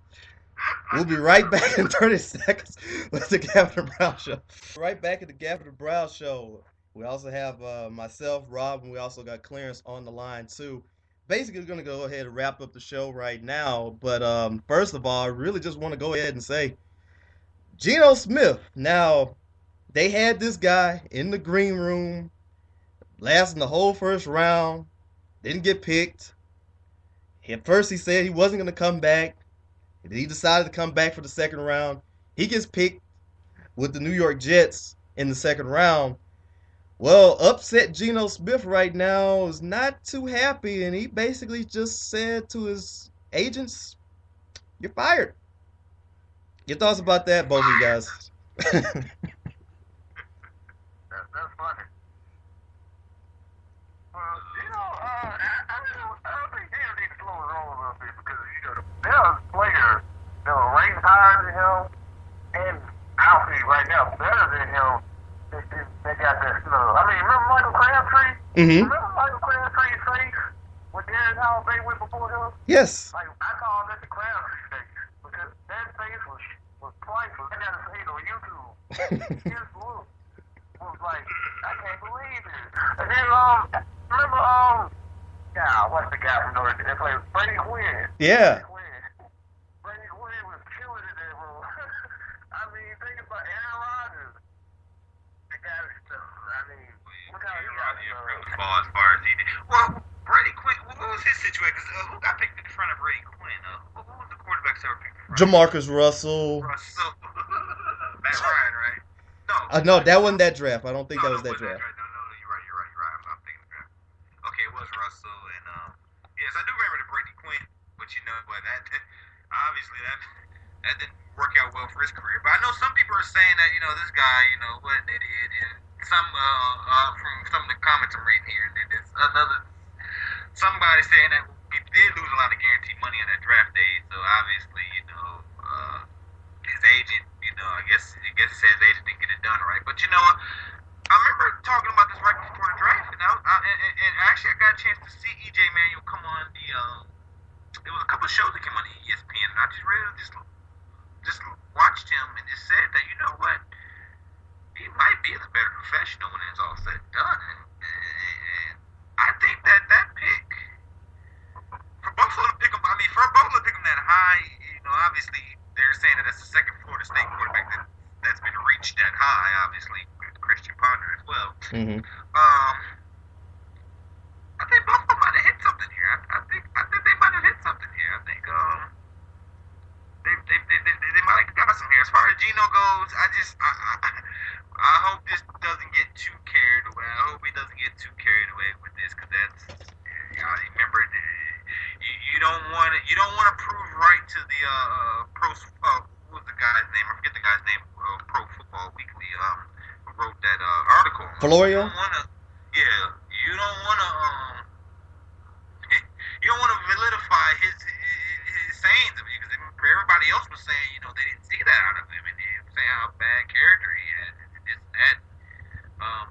We'll be right back in 30 seconds with the Gafford and Brown Show. Right back at the Gafford and Brown Show. We also have myself, Rob, and we also got Clarence on the line too. Basically, we're going to go ahead and wrap up the show right now. But first of all, I really just want to go ahead and say, Geno Smith. Now, they had this guy in the green room, lasting the whole first round, didn't get picked. At first, he said he wasn't going to come back. He decided to come back for the second round. He gets picked with the New York Jets in the second round. Well, upset Geno Smith right now is not too happy, and he basically just said to his agents, "You're fired." Your thoughts about that, both of you guys? That's funny. I think Geno needs to slow his roll a little bit because, there's players that are ranked higher than him and outfit right now better than him. They got that, remember Michael Crabtree? Mm-hmm. Remember Michael Crabtree's face when Darren Hall Bay went before him? Yes. I call that the Crabtree face because that face was priceless. I gotta see it on YouTube. His look was like, I can't believe it. And then, remember, what's the guy from North? They played Freddie Quinn. Yeah. Freddie Quinn was killing it there, bro. Think about Aaron Rodgers. The guy look how he got ball as far as he did. Well, Brady Quinn, what was his situation? Who got picked in front of Brady Quinn? Who was the quarterback that were picked in front of Jamarcus Russell. Matt Ryan, right? No, that wasn't that draft. I don't think that was that draft. No, you're right. I'm thinking of that. Okay, it was Russell, and yes, I do remember the Brady Quinn, but that obviously that didn't work out well for his career. But I know some people are saying that this guy, what an idiot, and some from some of the comments I'm reading here, and there's somebody saying that he did lose a lot of guaranteed money on that draft day. So obviously, his agent, I guess his agent didn't get it done right. But I remember talking about this right before the draft, and actually I got a chance to see EJ Manuel come on the. There was a couple of shows that came on ESPN, and I just really just watched him and just said that he might be a better professional when it's all said and done. And I think that pick for Buffalo to pick him, that high, obviously they're saying that that's the second Florida State quarterback that's been reached that high, obviously with Christian Ponder as well. Mm-hmm. I think Buffalo might have hit something here. I think they might have hit something here. I think they might have got some here. As far as Geno goes, I hope this doesn't get too carried away. I hope he doesn't get too carried away with this, because that's, remember, you don't want to prove right to the what was the guy's name? I forget the guy's name. Pro Football Weekly who wrote that article. Florio? You don't want to vilify his sayings of it, because everybody else was saying, they didn't see that out of him, and saying how bad character he had, and this and that.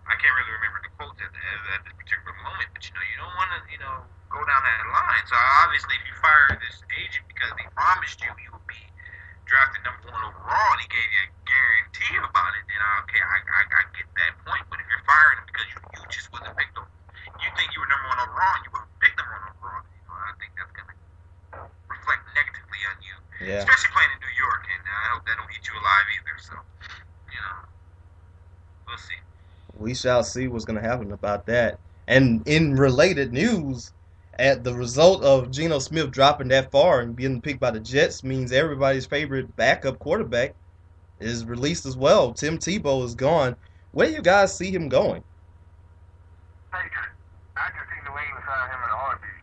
I can't really remember the quotes at this particular moment, but you don't want to, go down that line. So obviously, if you fire this agent because he promised you he would be drafted number 1 overall, and he gave you a guarantee about it, then okay, I get that point. But if you're firing him because you just wasn't picked up, you think you were number 1 overall, and you were picked number 1 overall, I think that's gonna reflect negatively on you, especially playing in New York. And I hope that don't eat you alive either. So, we'll see. We shall see what's going to happen about that. And in related news, At the result of Geno Smith dropping that far and getting picked by the Jets means everybody's favorite backup quarterback is released as well. Tim Tebow is gone. Where do you guys see him going? Patriots. I can see New England sign him in a heartbeat.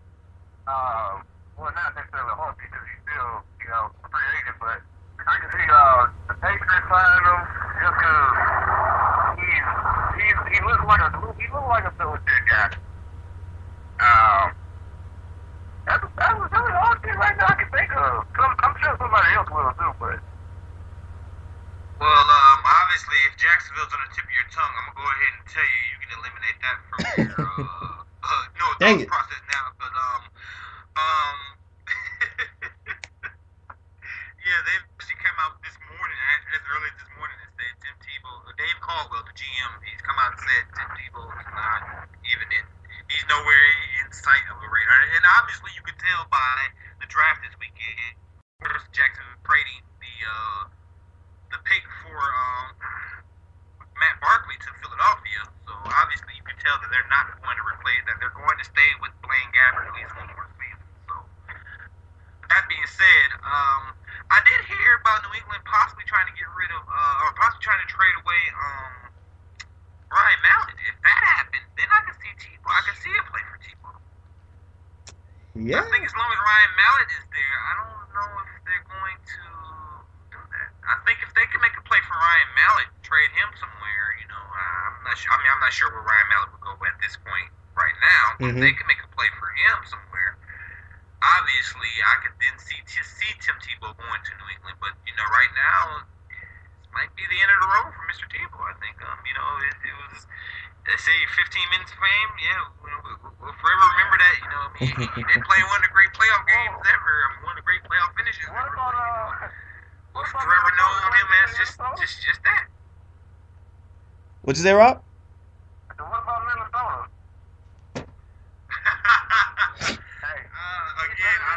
Well, not necessarily a heartbeat because he's still, a free agent, but I can see the Patriots signing him just because he looks like a Belichick guy. That's really the only thing right now I can think of. I'm sure somebody else will too, but. Well, obviously, if Jacksonville's on the tip of your tongue, I'm gonna go ahead and tell you you can eliminate that from your Dang it. process now. But yeah, they actually came out this morning, as early as this morning, and said Tim Tebow, Dave Caldwell, the GM, he's come out and said Tim Tebow is not even in. He's nowhere in sight of a radar, and obviously you could tell by the draft this weekend. First, Jackson trading the pick for Matt Barkley to Philadelphia. So obviously you can tell that they're not going to replace that. They're going to stay with Blaine Gafford at least one more season. So that being said, I did hear about New England possibly trying to get rid of or possibly trying to trade away Ryan Mallett. If that happened, then I can see Tebow. I can see him play for Tebow. Yeah. I think as long as Ryan Mallett is there, I don't know if they're going to do that. I think if they can make a play for Ryan Mallett, trade him somewhere, I'm not sure. I mean, I'm not sure where Ryan Mallett would go at this point right now, but if they can make a play for him somewhere, obviously I could then see Tim Tebow going to New England. But right now, this might be the end of the road for Mr. Tebow. I think it was. They say 15 minutes of fame. Yeah, we'll forever remember that. He did play one of the great playoff games ever. One of the great playoff finishes What ever. about We'll forever know him as just that. What'd you say, Rob? What about Minnesota? Hey. Again, I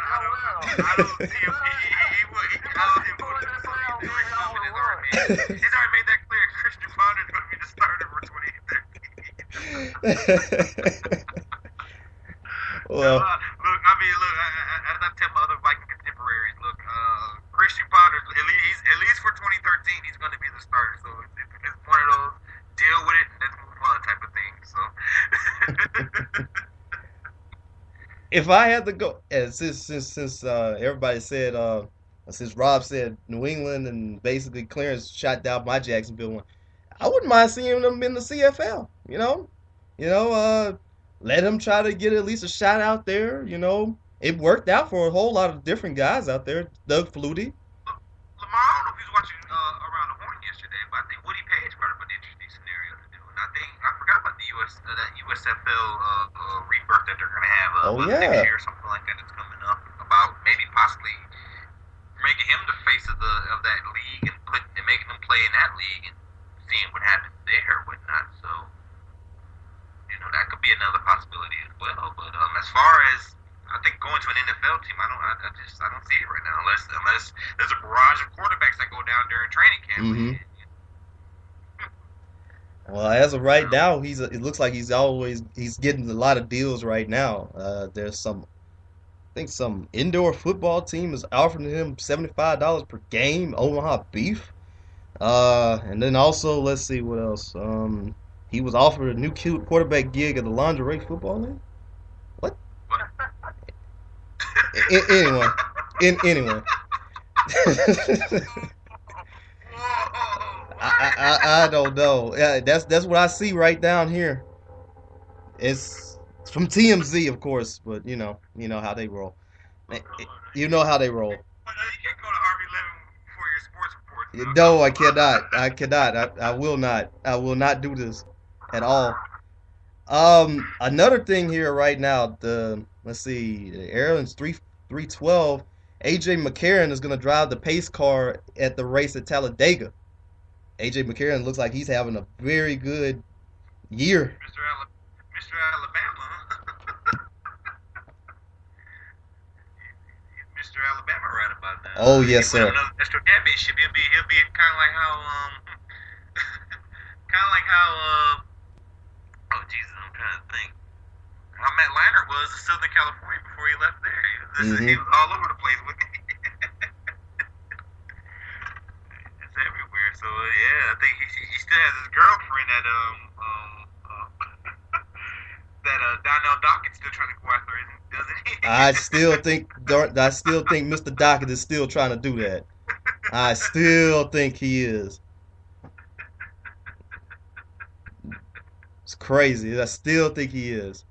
don't see him. He called him for the He's already made that clear. Christian Ponder is going to be the starter for 2013. Well, look, as I tell my other Viking contemporaries, look, Christian Ponder, at least for 2013, he's going to be the starter. So it's one of those deal with it and let's move on type of thing. So. if I had to go, since everybody said, since Rob said New England and basically Clarence shot down my Jacksonville one, I wouldn't mind seeing them in the CFL. Let him try to get at least a shot out there. It worked out for a whole lot of different guys out there. Doug Flutie. Lamar, I don't know if he was watching Around the Horn yesterday, but I think Woody Page brought up an interesting scenario to do. And I forgot about that USFL rebirth that they're going to have next year or something like that that's coming up. About maybe possibly making him the face of that league and making him play in that league and seeing what happens there or whatnot. So, that could be another possibility as well. But as far as I think going to an NFL team, I don't see it right now unless there's a barrage of quarterbacks that go down during training camp. Mm-hmm. Well, as of right now, it looks like he's getting a lot of deals right now. There's some indoor football team is offering him $75 per game. Omaha Beef, and then also let's see what else. He was offered a new quarterback gig at the Lingerie Football League. What? Anyway. I don't know. Yeah, that's what I see right down here. It's from TMZ, of course, but you know how they roll. You know how they roll. You can't go to RB11 for your sports reports. No, I cannot. I will not. I will not do this at all. Another thing here right now. Let's see. Airlines 312. AJ McCarron is going to drive the pace car at the race at Talladega. AJ McCarron looks like he's having a very good year. Mr. Alabama. Mr. Alabama right about now. Oh yes, sir. Another extra championship. He'll be kind of like how oh Jesus, I'm trying to think. How Matt Leinart was in Southern California before he left there. Mm-hmm. He was all over the place with it. It's everywhere. So yeah, I think he still has his girlfriend at that Donnell Dockett's still trying to go after, doesn't he? I still think Mr. Dockett is still trying to do that. I still think he is. It's crazy. I still think he is.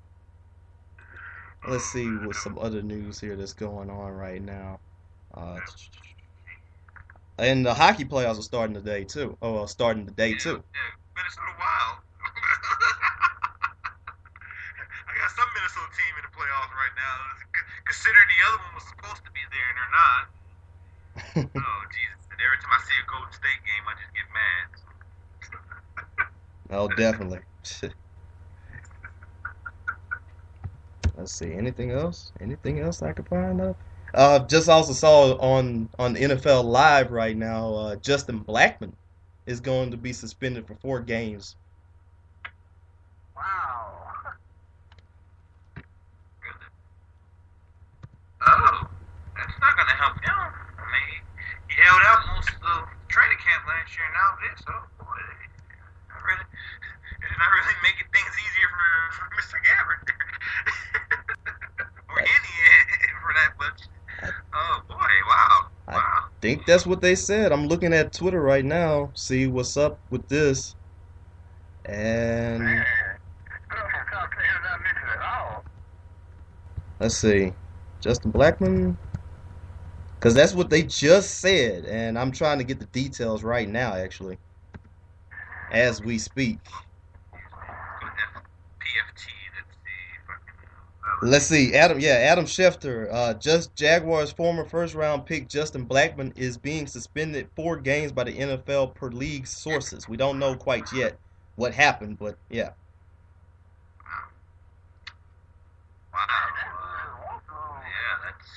Let's see what some other news here that's going on right now. And the hockey playoffs are starting today too. Oh, starting today too. Yeah, Minnesota Wild. I got some Minnesota team in the playoffs right now. Considering the other one was supposed to be there and they're not. Oh Jesus! And every time I see a Golden State game, I just get mad. Oh, definitely. Let's see. Anything else? Anything else I could find out? Just also saw on NFL Live right now, Justin Blackmon is going to be suspended for 4 games. Wow. Oh, that's not going to help him. I mean, he held out most of training camp last year, and now this. Oh boy, it's not really making things easier for Mr. Gafford or any for that much. Oh boy, wow. I think that's what they said. I'm looking at Twitter right now, see what's up with this. And let's see. Justin Blackmon, because that's what they just said, and I'm trying to get the details right now, actually, as we speak. PFT, Let's see, Adam Schefter, just Jaguars' former first-round pick Justin Blackmon is being suspended 4 games by the NFL per league sources. We don't know quite yet what happened, but yeah. Wow. Yeah, that's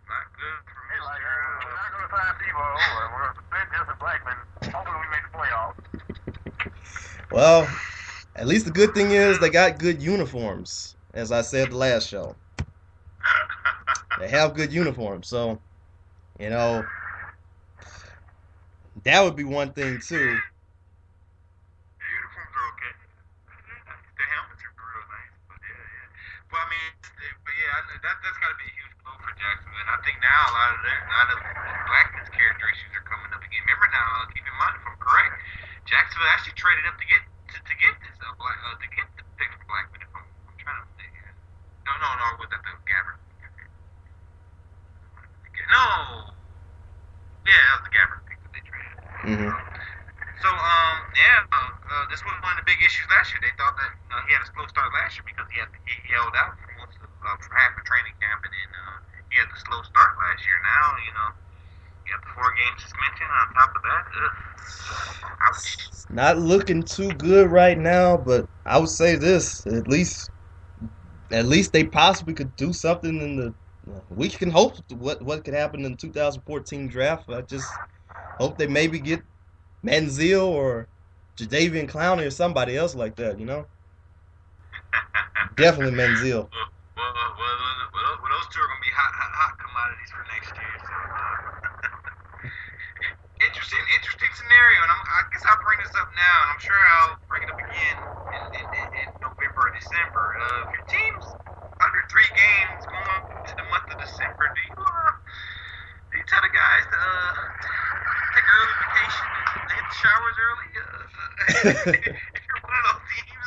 not good for me. We're not going to sign Debo over. We're going to suspend Justin Blackmon. Hopefully we make the playoffs. Well, at least the good thing is they got good uniforms, as I said the last show. They have good uniforms, so, you know, that would be one thing, too. The uniforms are okay. The helmets are real nice, but yeah. Well, I mean, that's got to be a huge blow for Jacksonville. And I think now a lot of Blackman's character issues are coming up again. Remember now, keep in mind if I'm correct, Jacksonville actually traded up to get this to get the pick for Blackman. If I'm trying to think. No, was that the Gafford? No. Yeah, that was the Gafford pick that they traded. Mm-hmm. So, this was one of the big issues last year. They thought that he had a slow start last year because he held out for most of for half the training camp, and then he had the slow start last year. Now, you got the 4-game suspension on top of that. Ouch. It's not looking too good right now, but I would say this: at least they possibly could do something in the. We can hope what could happen in the 2014 draft. I just hope they maybe get Manziel or Jadeveon Clowney or somebody else like that. Definitely Manziel. Well, those two are going to be hot commodities for next year. So, interesting scenario, and I guess I'll bring this up now, and I'm sure I'll bring it up again in November or December. If your team's under 3 games going to the month of December, do you tell the guys to take an early vacation and hit the showers early? If you're one of those teams,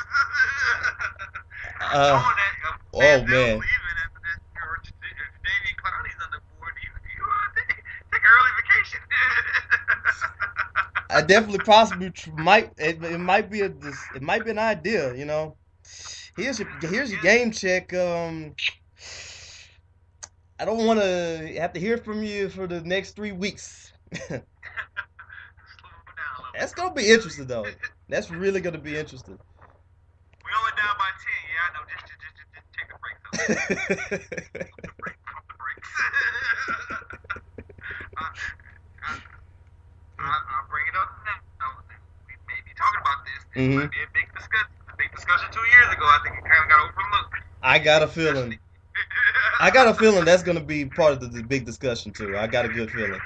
oh man. Jadeveon Clowney's on the board. Do you want to take an early vacation? I definitely possibly might. It might be an idea. Here's your game check. I don't want to have to hear from you for the next 3 weeks. That's gonna be interesting, though. That's really gonna be interesting. We only down by 10. Yeah, I know. Just take a break, though. Pump the brakes. I'll bring it up now. We may be talking about this. This might be a big discussion 2 years ago. I think it kind of got overlooked. I got a feeling. I got a feeling that's going to be part of the big discussion too. I got a good feeling.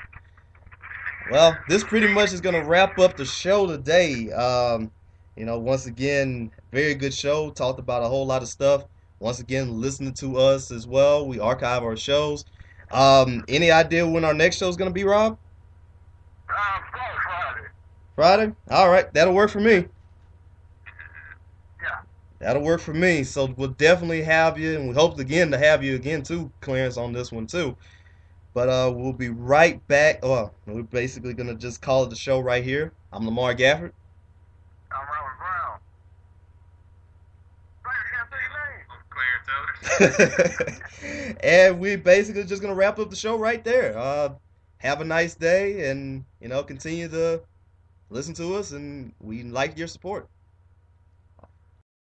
Well, this pretty much is going to wrap up the show today. Once again, very good show. Talked about a whole lot of stuff. Once again, listening to us as well. We archive our shows. Any idea when our next show is going to be, Rob? Friday. Friday? All right, that'll work for me. Yeah. That'll work for me. So we'll definitely have you, and we hope again to have you again too, Clarence, on this one too. But we'll be right back. Well, we're basically gonna just call it the show right here. I'm Lamar Gafford. I'm Robert Brown. Clarence Elder. And we basically just gonna wrap up the show right there. Have a nice day, and continue to listen to us, and we like your support.